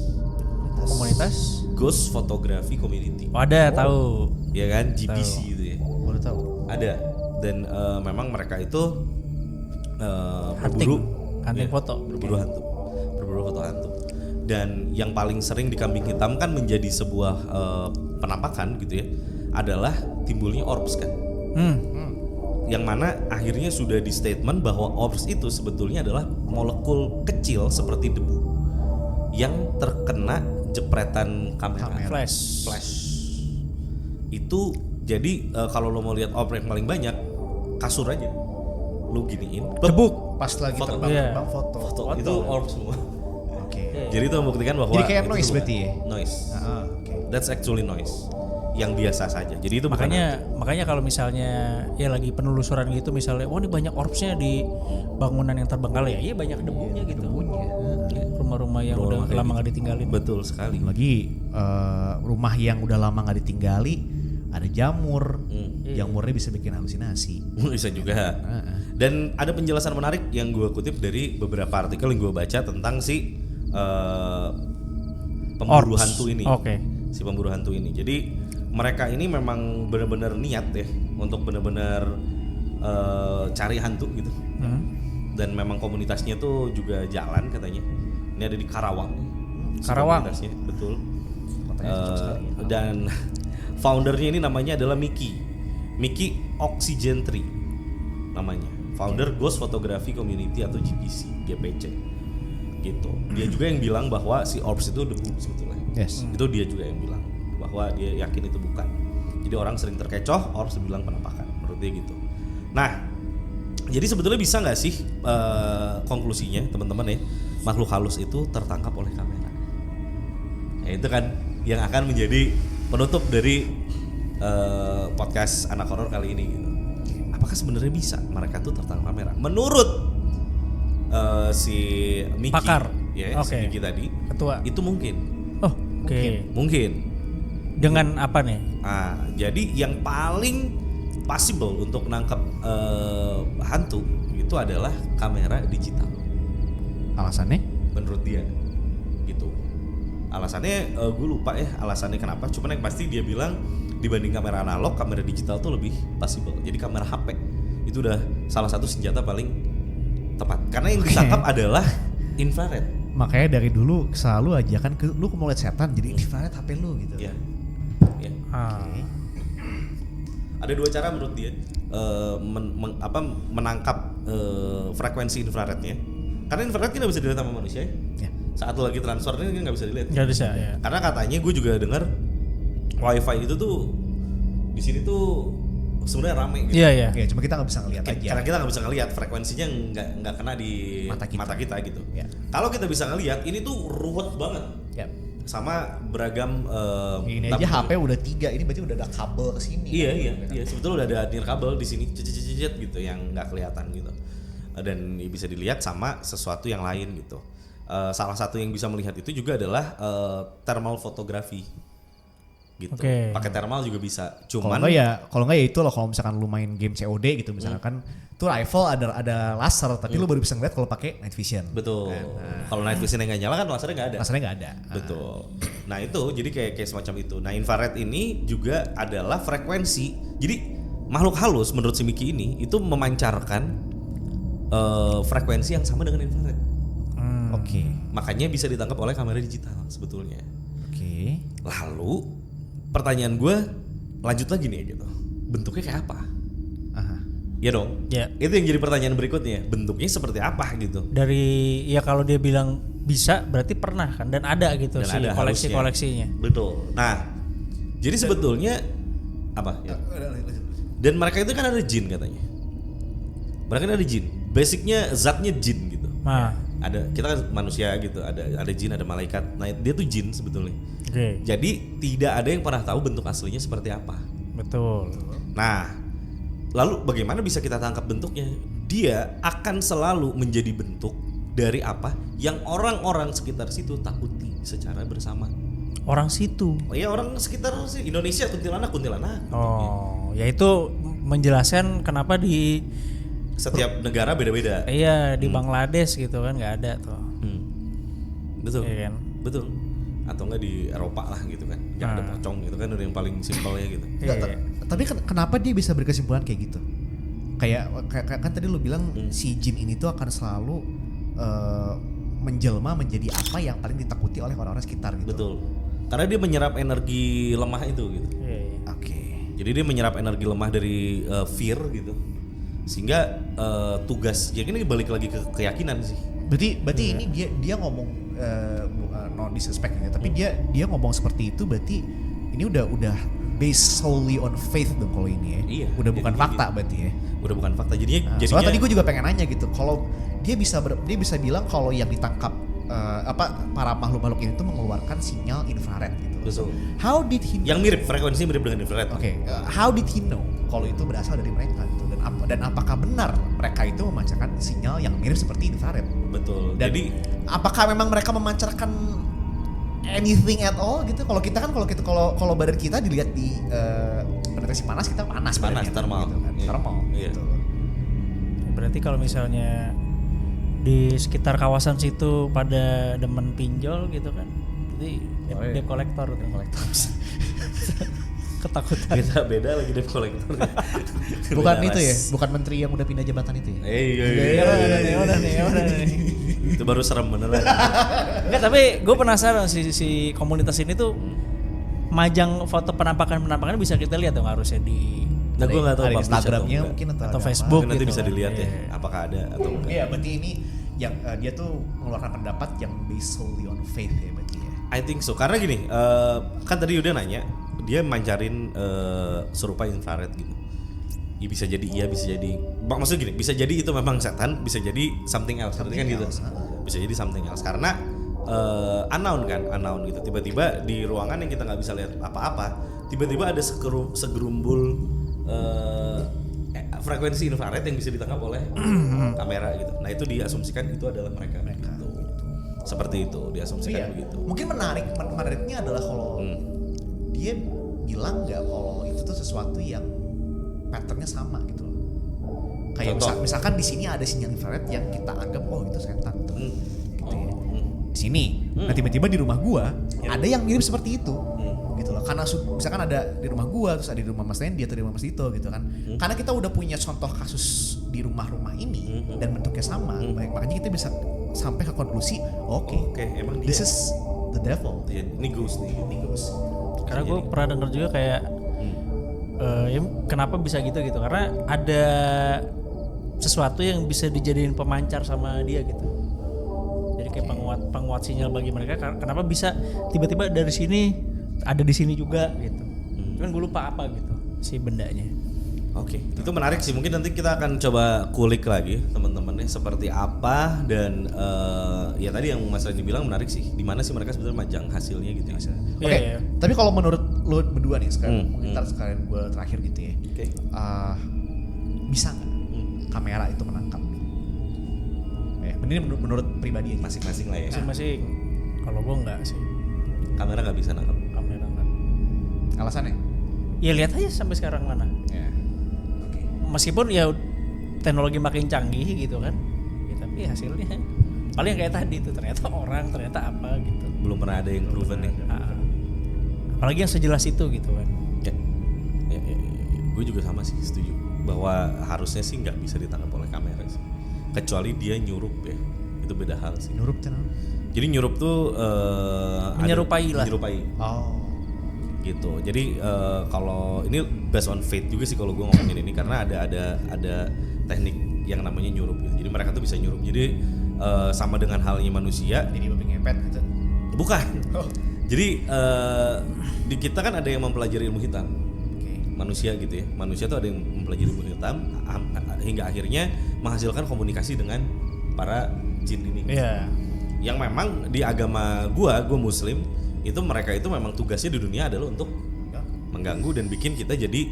Komunitas. Ghost Photography Community. Oh, ada tahu. Ya kan, GPC gitu ya. Baru tahu. Ada. Dan memang mereka itu Hunting. berburu Hunting foto. berburu hantu, berburu foto hantu. Dan yang paling sering dikambing hitamkan menjadi sebuah penampakan gitu ya, adalah timbulnya orbs kan. Yang mana akhirnya sudah di statement bahwa orbs itu sebetulnya adalah molekul kecil seperti debu yang terkena jepretan kamera. Flash. Itu jadi kalau lo mau lihat orbs yang paling banyak, kasur aja lu giniin, Debuk. Pas lagi Foto. terbang Iya. bang foto. itu orbs semua. Oke. Jadi itu membuktikan bahwa Jadi kayak itu noise bukan berarti ya? Noise. Oke. That's actually noise. Yang biasa saja. Jadi itu bukan Makanya kalau misalnya ya lagi penelusuran gitu misalnya, wah ini banyak orbsnya di bangunan yang terbengkalai ya, iya banyak debunya gitu. Rumah-rumah yang udah kayak lama gitu. nggak ditinggalin. Betul sekali. Lagi rumah yang udah lama nggak ditinggali, ada jamur. Jamurnya bisa bikin halusinasi. Bisa juga. Dan ada penjelasan menarik yang gue kutip dari beberapa artikel yang gue baca tentang si pemburu Orbs. hantu ini. Oke. Si pemburu hantu ini. Jadi mereka ini memang benar-benar niat ya untuk benar-benar cari hantu gitu. Dan memang komunitasnya tuh juga jalan katanya. Ini ada di Karawang. Si Karawang. komunitasnya, betul. Dan foundernya ini namanya adalah Mickey Oxygentry namanya. Founder Ghost Photography Community atau GPC gitu. Dia juga yang bilang bahwa si orbs itu debu sebetulnya. Yes. Itu dia juga yang bilang bahwa dia yakin itu bukan. Jadi orang sering terkecoh, orbs bilang penampakan. Menurut dia gitu. Nah, jadi sebetulnya bisa nggak sih konklusinya teman-teman ya, makhluk halus itu tertangkap oleh kamera? Ya itu kan yang akan menjadi penutup dari podcast anak horor kali ini gitu. Apakah sebenarnya bisa mereka tuh tertangkap kamera? Menurut si Mickey, Pakar. ya si Oke. Mickey tadi, Ketua. itu mungkin. Oh, oke. Mungkin. Dengan apa nih? Nah, jadi yang paling possible untuk nangkap hantu itu adalah kamera digital. Alasannya? Menurut dia, gitu. Alasannya gue lupa ya alasannya kenapa. Cuman yang pasti dia bilang dibanding kamera analog, kamera digital tuh lebih possible. Jadi kamera HP itu udah salah satu senjata paling tepat. Karena yang ditangkap adalah infrared. Makanya dari dulu selalu aja kan lu mau lihat setan jadi infrared HP lu gitu. Iya. Iya. Oke. Ada 2 cara menurut dia menangkap frekuensi infrarednya. Karena infrared kan nggak bisa dilihat sama manusia. Ya. Saat lu lagi transfer ini nggak bisa dilihat. Nggak bisa ya. Karena katanya gue juga dengar wifi itu tuh di sini tuh sebenarnya rame gitu. Iya iya. Ya, cuma kita nggak bisa ngeliat aja. Karena kita nggak bisa ngelihat frekuensinya nggak kena di mata kita gitu. Ya. Kalau kita bisa ngelihat ini tuh ruwet banget. Ya. Sama beragam Ini aja HP udah 3, ini berarti udah ada kabel ke sini. Iya sebetulnya udah ada nirkabel di sini cicit gitu yang nggak kelihatan gitu, dan bisa dilihat sama sesuatu yang lain gitu. Salah satu yang bisa melihat itu juga adalah thermal photography gitu. Pakai thermal juga bisa. Cuman kalau nggak ya itu loh, kalau misalkan lu main game COD gitu misalkan tuh rifle ada laser tapi lu baru bisa ngeliat kalau pakai night vision. Betul. Kalau night vision nggak nyala kan lasernya nggak ada. Lasernya nggak ada. Betul. Nah itu jadi kayak semacam itu. Nah infrared ini juga adalah frekuensi. Jadi makhluk halus menurut si Mickey ini itu memancarkan frekuensi yang sama dengan infrared. Oke. Makanya bisa ditangkap oleh kamera digital sebetulnya. Oke. Lalu pertanyaan gue lanjut lagi nih gitu. Bentuknya kayak apa? Ya dong. Ya. Itu yang jadi pertanyaan berikutnya. Bentuknya seperti apa gitu? Dari ya kalau dia bilang bisa berarti pernah kan dan ada gitu Dan sih ada koleksi-koleksinya. Betul. Nah, jadi sebetulnya apa? Ya. Dan mereka itu kan ada jin katanya. Mereka ada jin. Basicnya zatnya jin gitu. Nah. Ada kita kan manusia gitu. Ada jin, ada malaikat. Nah dia tuh jin sebetulnya. Oke. Jadi tidak ada yang pernah tahu bentuk aslinya seperti apa. Betul. Nah, lalu bagaimana bisa kita tangkap bentuknya? Dia akan selalu menjadi bentuk dari apa yang orang-orang sekitar situ takuti secara bersama. Orang situ. Oh ya orang sekitar sih Indonesia kuntilanak. Oh, ya itu menjelaskan kenapa di Setiap negara beda-beda. iya di Bangladesh gitu kan nggak ada tuh. Betul. Iya kan? Betul. Atau enggak di Eropa lah gitu kan. Yang ada pocong gitu kan udah yang paling simpelnya gitu. Enggak, tapi kenapa dia bisa berkesimpulan kayak gitu? Kayak kan tadi lu bilang si jin ini tuh akan selalu menjelma menjadi apa yang paling ditakuti oleh orang-orang sekitar gitu. Betul. Karena dia menyerap energi lemah itu gitu. Oke. Jadi dia menyerap energi lemah dari fear gitu. Sehingga tugas ya ini balik lagi ke keyakinan sih. Berarti ini dia ngomong no disrespect ya, tapi dia ngomong seperti itu berarti ini udah based solely on faith dong kalau ini ya. Iya. Udah bukan fakta gitu. berarti ya. Udah bukan fakta. Jadinya Soalnya tadi gue juga pengen nanya gitu. Kalau dia bisa bilang kalau yang ditangkap para makhluk-makhluk ini tuh mengeluarkan sinyal infrared gitu. Betul. How did he Yang mirip frekuensi mirip dengan infrared. Oke, how did he know kalau itu berasal dari mereka gitu dan apakah benar mereka itu memancarkan sinyal yang mirip seperti infrared? Betul. Dan Jadi apakah memang mereka memancarkan anything at all gitu? Kalau kita kan kalau badan kita dilihat di penetrasi panas kita panas badannya, thermal. gitu kan. Iya. Thermal Iya. gitu. Berarti kalau misalnya di sekitar kawasan situ pada demen pinjol gitu kan, jadi debt collector tuh. Ketakutan. beda lagi debt collector. Bukan Beda itu ya, ras. bukan menteri yang udah pindah jabatan itu ya. Iya. Udah nih. Itu baru serem beneran. Enggak, tapi gue penasaran si komunitas ini tuh majang foto penampakan bisa kita lihat dong harusnya di Nah gue nggak tahu ada publish Instagramnya atau mungkin atau ada Facebook. Mungkin nanti gitu. bisa dilihat ya Iya. apakah ada atau enggak. Iya, berarti ini yang dia tuh mengeluarkan pendapat yang based solely on faith ya berarti ya. I think so. Karena gini, kan tadi udah nanya, dia mancarin serupa infrared gitu. Ya bisa jadi iya, bisa jadi. Maksudnya gini, bisa jadi itu memang setan, bisa jadi something else. Berarti kan gitu. Bisa jadi something else karena unknown gitu. Tiba-tiba di ruangan yang kita nggak bisa lihat apa-apa, tiba-tiba ada segerumbul frekuensi infrared yang bisa ditangkap oleh kamera gitu. Nah itu diasumsikan itu adalah mereka. Gitu. Seperti itu diasumsikan begitu. Mungkin menariknya adalah kalau dia bilang nggak kalau itu tuh sesuatu yang patternnya sama gitu loh. Kayak misalkan di sini ada sinyal infrared yang kita anggap itu setan gitu. Gitu ya. Di sini. Nah tiba-tiba di rumah gua ada yang mirip seperti itu. Gitu loh. Karena misalkan ada di rumah gua terus ada di rumah Mas Randy atau di rumah Mas Dito gitu kan. Karena kita udah punya contoh kasus di rumah-rumah ini dan bentuknya sama, makanya kita bisa sampai ke konklusi, oke, emang this dia. is the devil. Iya, ini ghost nih. Ini ghost. Karena gue pernah denger juga kayak ya kenapa bisa gitu karena ada sesuatu yang bisa dijadiin pemancar sama dia gitu. Jadi kayak penguat sinyal bagi mereka. Kenapa bisa tiba-tiba dari sini ada di sini juga gitu. Cuman gue lupa apa gitu si bendanya. Oke, itu menarik sih. Mungkin nanti kita akan coba kulik lagi teman-temannya seperti apa dan ya tadi yang Mas Randy bilang menarik sih. Di mana sih mereka sebenarnya majang hasilnya gitu ya. Oke, Iya. tapi kalau menurut lo berdua nih sekarang, ntar sekalian gue terakhir gitu ya. Oke. Bisa nggak kamera itu menangkap? Ini menurut pribadi aja. Masing-masing lah ya. Masing-masing. Kalau gue enggak sih. Kamera nggak bisa nangkap. Kamera enggak. Alasannya? Ya lihat aja sampai sekarang mana. Ya. Oke. Meskipun ya teknologi makin canggih gitu kan. Ya, tapi hasilnya paling kayak tadi itu ternyata orang, ternyata apa gitu. Belum pernah ada yang proven nih. Apalagi yang sejelas itu gitu kan. Ya. Gue juga sama sih setuju bahwa harusnya sih nggak bisa ditangkap oleh kamera sih. Kecuali dia nyurup ya. Itu beda hal sih. Nyurup channel? Jadi nyurup tuh Menyerupai lah. Menyerupai. Oh. Gitu. Jadi kalau ini based on faith juga sih kalau gue ngomongin ini karena ada teknik yang namanya nyurup gitu. Jadi mereka tuh bisa nyurup. Jadi sama dengan halnya manusia. Jadi babi ngepet gitu. Bukan. Oh. Jadi di kita kan ada yang mempelajari ilmu hitam. Oke. Manusia gitu ya. Manusia tuh ada yang mempelajari ilmu hitam hingga akhirnya menghasilkan komunikasi dengan para jin ini. Iya. Yang memang di agama gua Muslim, itu mereka itu memang tugasnya di dunia adalah untuk mengganggu dan bikin kita jadi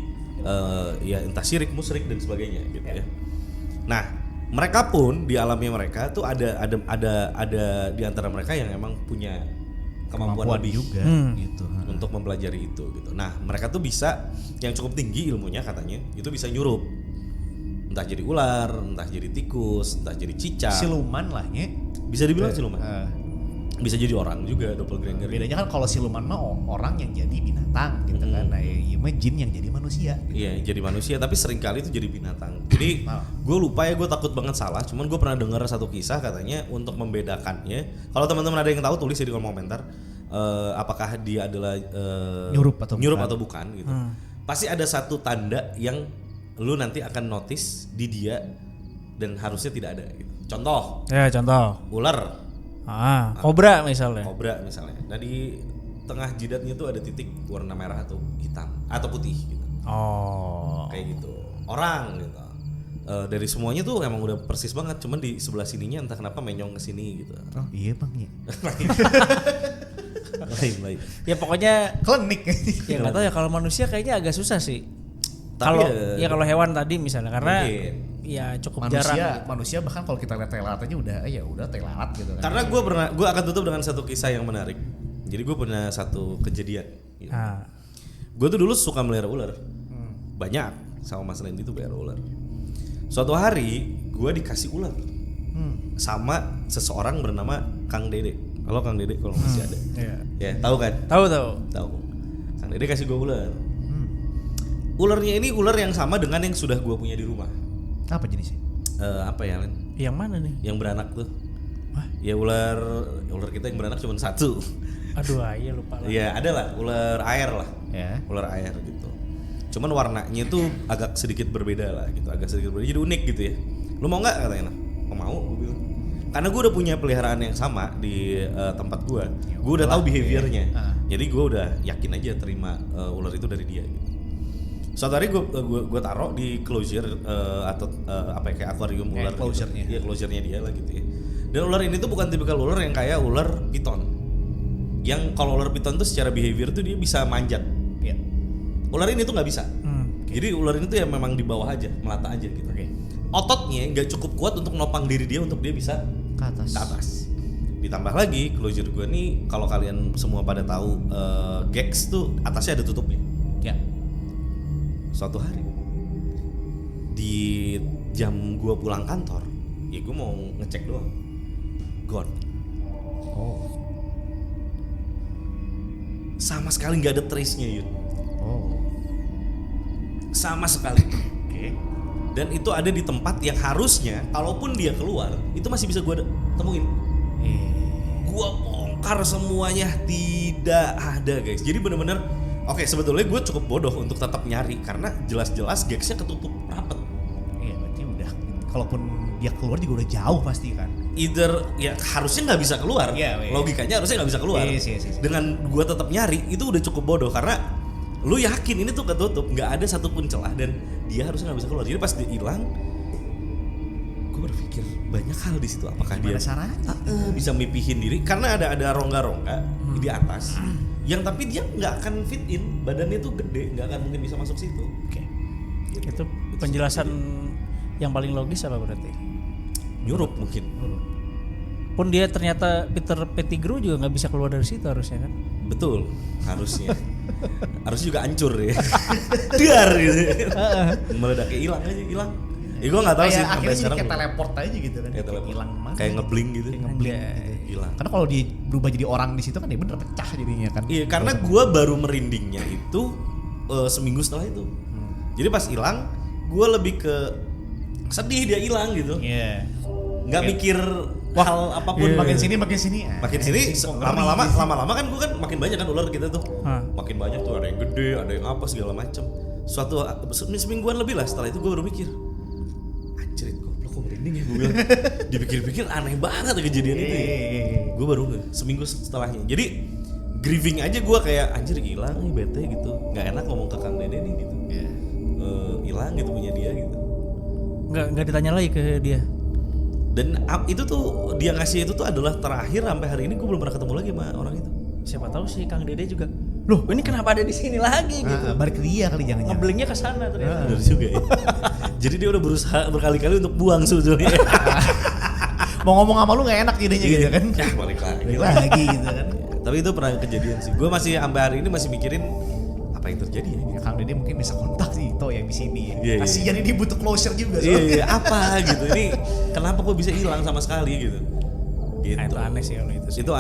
ya entah syirik, musyrik dan sebagainya gitu ya. Nah, mereka pun di alamnya mereka tuh ada di antara mereka yang emang punya kemampuan lebih juga gitu. untuk mempelajari itu gitu. Nah, mereka tuh bisa yang cukup tinggi ilmunya katanya, itu bisa nyurup. Entah jadi ular, entah jadi tikus, entah jadi cicak. Siluman lah ya. Bisa dibilang siluman. Bisa jadi orang juga, doppelganger. Bedanya kan kalau siluman mah orang yang jadi binatang gitu kan. Nah, ya mah jin yang jadi manusia. Gitu. Iya, jadi manusia tapi seringkali itu jadi binatang. Jadi gue lupa ya, gue takut banget salah. Cuman gue pernah dengar satu kisah katanya untuk membedakannya. Kalau teman-teman ada yang tahu tulis ya di kolom komentar. Apakah dia adalah nyurup atau bukan gitu. Pasti ada satu tanda yang lu nanti akan notice di dia dan harusnya tidak ada gitu. Contoh. Ya contoh. Ular. Kobra misalnya. Kobra misalnya. Nah di tengah jidatnya tuh ada titik warna merah atau hitam atau putih gitu. Oh. Kayak gitu. Orang gitu. Dari semuanya tuh emang udah persis banget. Cuman di sebelah sininya entah kenapa menyong ke sini gitu. Oh iya bang ya. Lain. Ya pokoknya Klinik. ya nggak tahu ya, kalau manusia kayaknya agak susah sih. Tapi Kalau ya kalau hewan tadi misalnya karena mungkin. ya cukup jarang. Manusia bahkan kalau kita lihat tai lalat aja udah tai lalat gitu kan. Karena gue akan tutup dengan satu kisah yang menarik. Jadi gue punya satu kejadian. Gitu. Gue tuh dulu suka melihara ular. Banyak sama Mas Randy tuh pelihara ular. Suatu hari gue dikasih ular sama seseorang bernama Kang Dede. Halo Kang Dede kalau masih ada. Iya. Ya tahu kan? Tahu. Tahu. Kang Dede kasih gue ular. Ularnya ini ular yang sama dengan yang sudah gue punya di rumah. Apa jenisnya? Apa ya Len? Yang mana nih? Yang beranak tuh. Ya ular kita yang beranak cuma satu. Aduh, iya lupa lah. Ya ada lah, ular air lah. Ya. Ular air gitu. Cuman warnanya tuh agak sedikit berbeda lah gitu, agak sedikit berbeda. Jadi unik gitu ya. Lu mau nggak katanya? Oh, mau, gue bilang. Karena gue udah punya peliharaan yang sama di tempat gue udah tahu behaviornya. Jadi gue udah yakin aja terima ular itu dari dia gitu. Suatu hari gue taruh di closure atau apa ya, kayak akuarium ular closure-nya. Iya, closure-nya dia lah gitu ya. Dan ular ini tuh bukan tipikal ular yang kayak ular piton. Yang kalau ular piton tuh secara behavior tuh dia bisa manjat. Iya. Ular ini tuh nggak bisa. Jadi ular ini tuh ya memang di bawah aja, melata aja gitu. Ototnya nggak cukup kuat untuk nopang diri dia untuk dia bisa Ke atas. Ditambah lagi closure gue nih, kalau kalian semua pada tahu Gex tuh atasnya ada tutupnya. Ya. Suatu hari di jam gue pulang kantor, ya gue mau ngecek doang, gone. Oh. Sama sekali nggak ada trace-nya Yud. Oh. Sama sekali. Oke. Dan itu ada di tempat yang harusnya kalaupun dia keluar itu masih bisa gue temuin. Gue bongkar semuanya, tidak ada guys. Jadi bener-bener oke, sebetulnya gue cukup bodoh untuk tetap nyari karena jelas-jelas gagsnya ketutup rapet. Iya, berarti udah. Kalaupun dia keluar juga udah jauh pasti kan. Either ya harusnya nggak bisa keluar. Iya. Logikanya harusnya nggak bisa keluar. Iya. Dengan gue tetap nyari itu udah cukup bodoh karena lu yakin ini tuh ketutup, nggak ada satupun celah dan dia harusnya nggak bisa keluar. Jadi pas dia hilang, gue berpikir banyak hal di situ. Apakah Gimana dia caranya? bisa mipihin diri? Karena ada rongga-rongga di atas, yang tapi dia nggak akan fit in, badannya tuh gede, nggak akan mungkin bisa masuk situ. Oke. Gitu. Itu penjelasan yang paling logis apa berarti? Nyurup mungkin. Pun dia ternyata Peter Pettigrew juga nggak bisa keluar dari situ harusnya kan? Betul, harusnya. Harusnya juga hancur ya. Dar gitu. Meledaknya hilang. Ya gue nggak tahu sih sampai akhirnya jadi sekarang. kayak teleport aja gitu kan. Kayak teleport. Hilang mana? Kayak ngeblink gitu. Hilang. Karena kalau dia berubah jadi orang di situ kan dia bener pecah jadinya kan. Iya, karena gue baru merindingnya itu seminggu setelah itu. Jadi pas hilang, gue lebih ke sedih dia hilang gitu. Iya. Nggak mikir hal apapun. Makin sini. Makin sini lama-lama kan gue kan makin banyak kan ular kita tuh. Makin banyak tuh, ada yang gede, ada yang apa segala macem. Suatu semingguan lebih lah setelah itu gue baru mikir, anjir goblok kok merinding ya gue bilang. Dipikir-pikir aneh banget kejadian itu ya. Gue baru seminggu setelahnya. Jadi grieving aja gue kayak anjir hilang nih bete gitu. Nggak enak ngomong ke Kang Dede nih gitu. Hilang gitu punya dia gitu. Nggak ditanya lagi ke dia. Dan itu tuh dia ngasih itu tuh adalah terakhir sampai hari ini gue belum pernah ketemu lagi sama orang itu. Siapa tahu sih Kang Dede juga. Loh, ini kenapa ada di sini lagi gitu. Balik ke dia kali jangan-jangan. Ngeblinknya ke sana ternyata. Benar juga ya. Jadi dia udah berusaha berkali-kali untuk buang sebetulnya. Mau ngomong sama lu gak enak jadinya gitu kan. Ya balik lagi. Balik lagi gitu kan. Tapi itu pernah kejadian sih. Gue masih sampai hari ini masih mikirin apa yang terjadi ya. Ya Kang Dede mungkin bisa kontak sih Ito yang di sini. Iya. Kasihan ini butuh closure juga Iya, apa gitu. Ini kenapa kok bisa hilang sama sekali gitu. Gitu. Nah, itu aneh sih kalau itu sih. Itu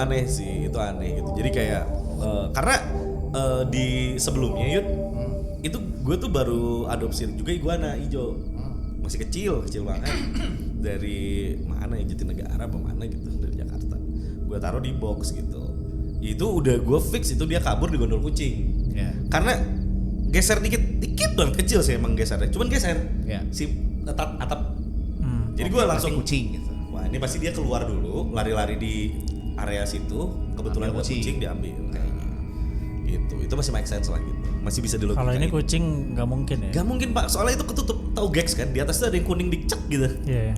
aneh gitu. Jadi kayak karena di sebelumnya itu gue tuh baru adopsi juga iguana hijau. Masih kecil banget. Dari mana ya, Jatinegara apa mana gitu, dari Jakarta. Gue taruh di box gitu. Itu udah gue fix itu dia kabur di gondol kucing. Yeah. Karena geser dikit dong, kecil sih emang gesernya. Cuman geser. Yeah. Si atap. Jadi gue langsung kucing gitu. Wah, ini pasti dia keluar dulu, lari-lari di area situ. Kebetulan ada kucing diambil kayaknya. Gitu. Itu masih make sense lah gitu. Masih bisa dilogikain. Kalau ini kucing nggak mungkin ya. Gak mungkin Pak, soalnya itu ketutup. Tahu gags kan? Di atas tuh ada yang kuning dicek gitu. Iya.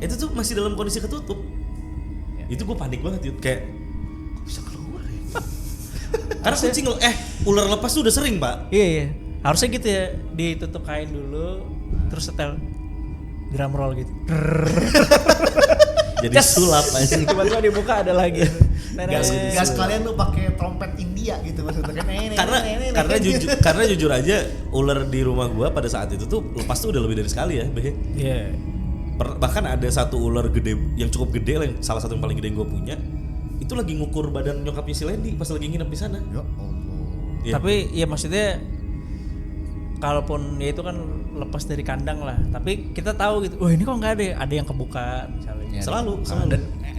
Itu tuh masih dalam kondisi ketutup. Itu gue panik banget Yud. Kayak kok bisa keluar ya? Karena kucing ular lepas tuh udah sering Pak. Iya. Harusnya gitu ya, ditutup kain dulu, terus setel drum roll gitu. Jadi sulap aja. Tiba-tiba dibuka ada lagi. Gas sekalian lu pakai trompet India gitu maksudnya kan. Karena jujur aja ular di rumah gua pada saat itu tuh lepas tuh udah lebih dari sekali ya, Beh. Iya. Bahkan ada satu ular gede yang cukup gede lah, salah satu yang paling gede yang gua punya. Itu lagi ngukur badan nyokapnya si Lendi pas lagi nginep di sana. Ya Allah. Ya. Tapi ya maksudnya kalaupun ya itu kan lepas dari kandang lah, tapi kita tahu gitu, wah ini kok nggak ada yang kebuka misalnya. Ya, Selalu.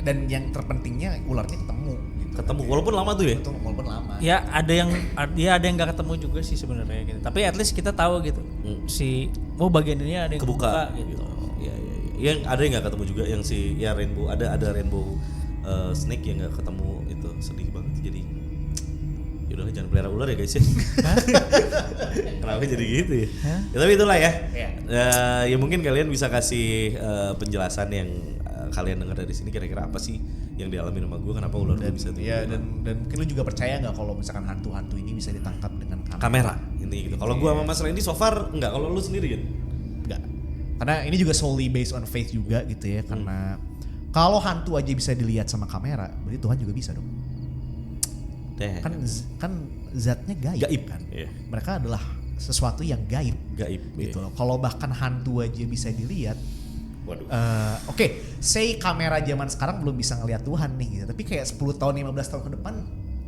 Dan yang terpentingnya ularnya ketemu gitu. Ketemu walaupun lama tuh ya. Itu walaupun lama. Ya ada yang nggak ketemu juga sih sebenarnya gitu. Tapi at least kita tahu gitu. Bagian ini ada yang kebuka gitu. Iya. Yang ada yang nggak ketemu juga, yang si ya rainbow ada rainbow snake yang nggak ketemu, itu sedih banget. Jadi yaudahlah jangan pelihara ular ya guys ya. Kenapa jadi gitu ya? Ya tapi itulah ya. Ya mungkin kalian bisa kasih penjelasan yang kalian dengar dari sini, kira-kira apa sih yang dialami sama gue, kenapa ular itu bisa ya, dan mungkin lu juga percaya nggak kalau misalkan hantu-hantu ini bisa ditangkap dengan kamera ini gitu. Kalau gue sama Mas Randy so far enggak, kalau lu sendiri kan? Enggak. Karena ini juga solely based on faith juga gitu ya, karena kalau hantu aja bisa dilihat sama kamera, berarti Tuhan juga bisa dong. Kan zatnya gaib kan. Iya. Mereka adalah sesuatu yang gaib gitu loh. Kalau bahkan hantu aja bisa dilihat. Waduh. Oke, say kamera zaman sekarang belum bisa ngelihat Tuhan nih gitu. Tapi kayak 10 tahun 15 tahun ke depan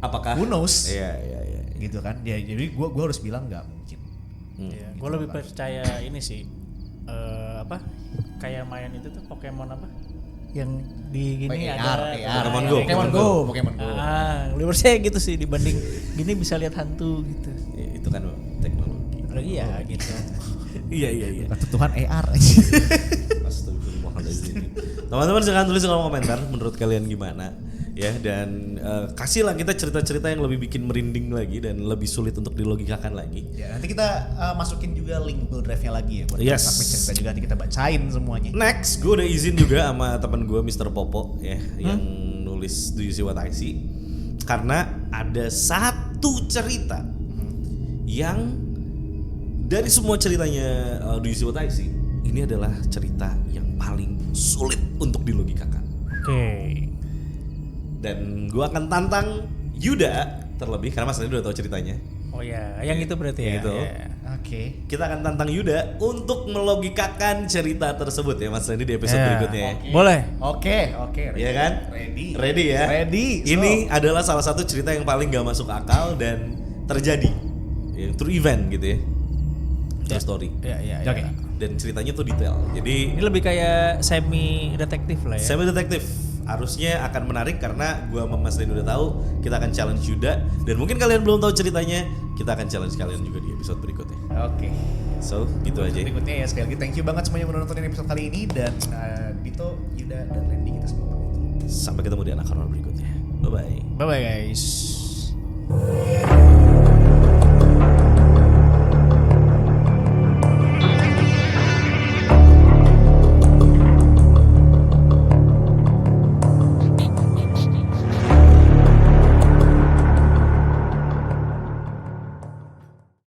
apakah who knows? Iya. Gitu kan. Ya, jadi gua harus bilang nggak mungkin. Gue lebih percaya ini sih apa? Kayak main itu tuh Pokemon apa? Yang di gini AR. ada Pokemon Go. Pokemon Go. lebih percaya gitu sih dibanding gini bisa lihat hantu gitu. Ya, itu kan teknologi. Oh, iya gitu. Iya. Kata Tuhan AR aja. Astagfirullahaladzim. Teman-teman silahkan tulis di kolom komentar menurut kalian gimana ya, dan kasihlah kita cerita-cerita yang lebih bikin merinding lagi dan lebih sulit untuk dilogikakan lagi. Ya, nanti kita masukin juga link Google Drive-nya lagi ya buat Yes. submit cerita juga, nanti kita bacain semuanya. Next, gue udah izin juga sama teman gue Mr. Popo ya yang nulis Do You See What I See, karena ada satu cerita yang dari semua ceritanya Do You See What I See, ini adalah cerita yang paling sulit untuk dilogikakan. Oke. Dan gue akan tantang Yuda terlebih karena Mas Randy udah tahu ceritanya. Oh ya, yang itu berarti ya. Yang itu. Ya. Oke. Kita akan tantang Yuda untuk melogikakan cerita tersebut ya Mas Randy di episode Ya. berikutnya ya. Boleh. Oke. Iya kan? Ready ya? Ready. Ini adalah salah satu cerita yang paling gak masuk akal dan terjadi. Ya, true event gitu ya. True story. Ya. Oke. Dan ceritanya tuh detail. Jadi Ini lebih kayak semi detektif lah ya. semi detektif. Harusnya akan menarik karena gua sama Mas Randy udah tahu. Kita akan challenge Yuda dan mungkin kalian belum tahu ceritanya. Kita akan challenge kalian juga di episode berikutnya. Oke. So, gitu aja. Berikutnya ya, sekali lagi thank you banget semuanya udah nontonin episode kali ini, dan Dito, Yuda, dan Randy kita semua pamit. Sampai ketemu di anak horor berikutnya. Bye bye. Bye bye guys.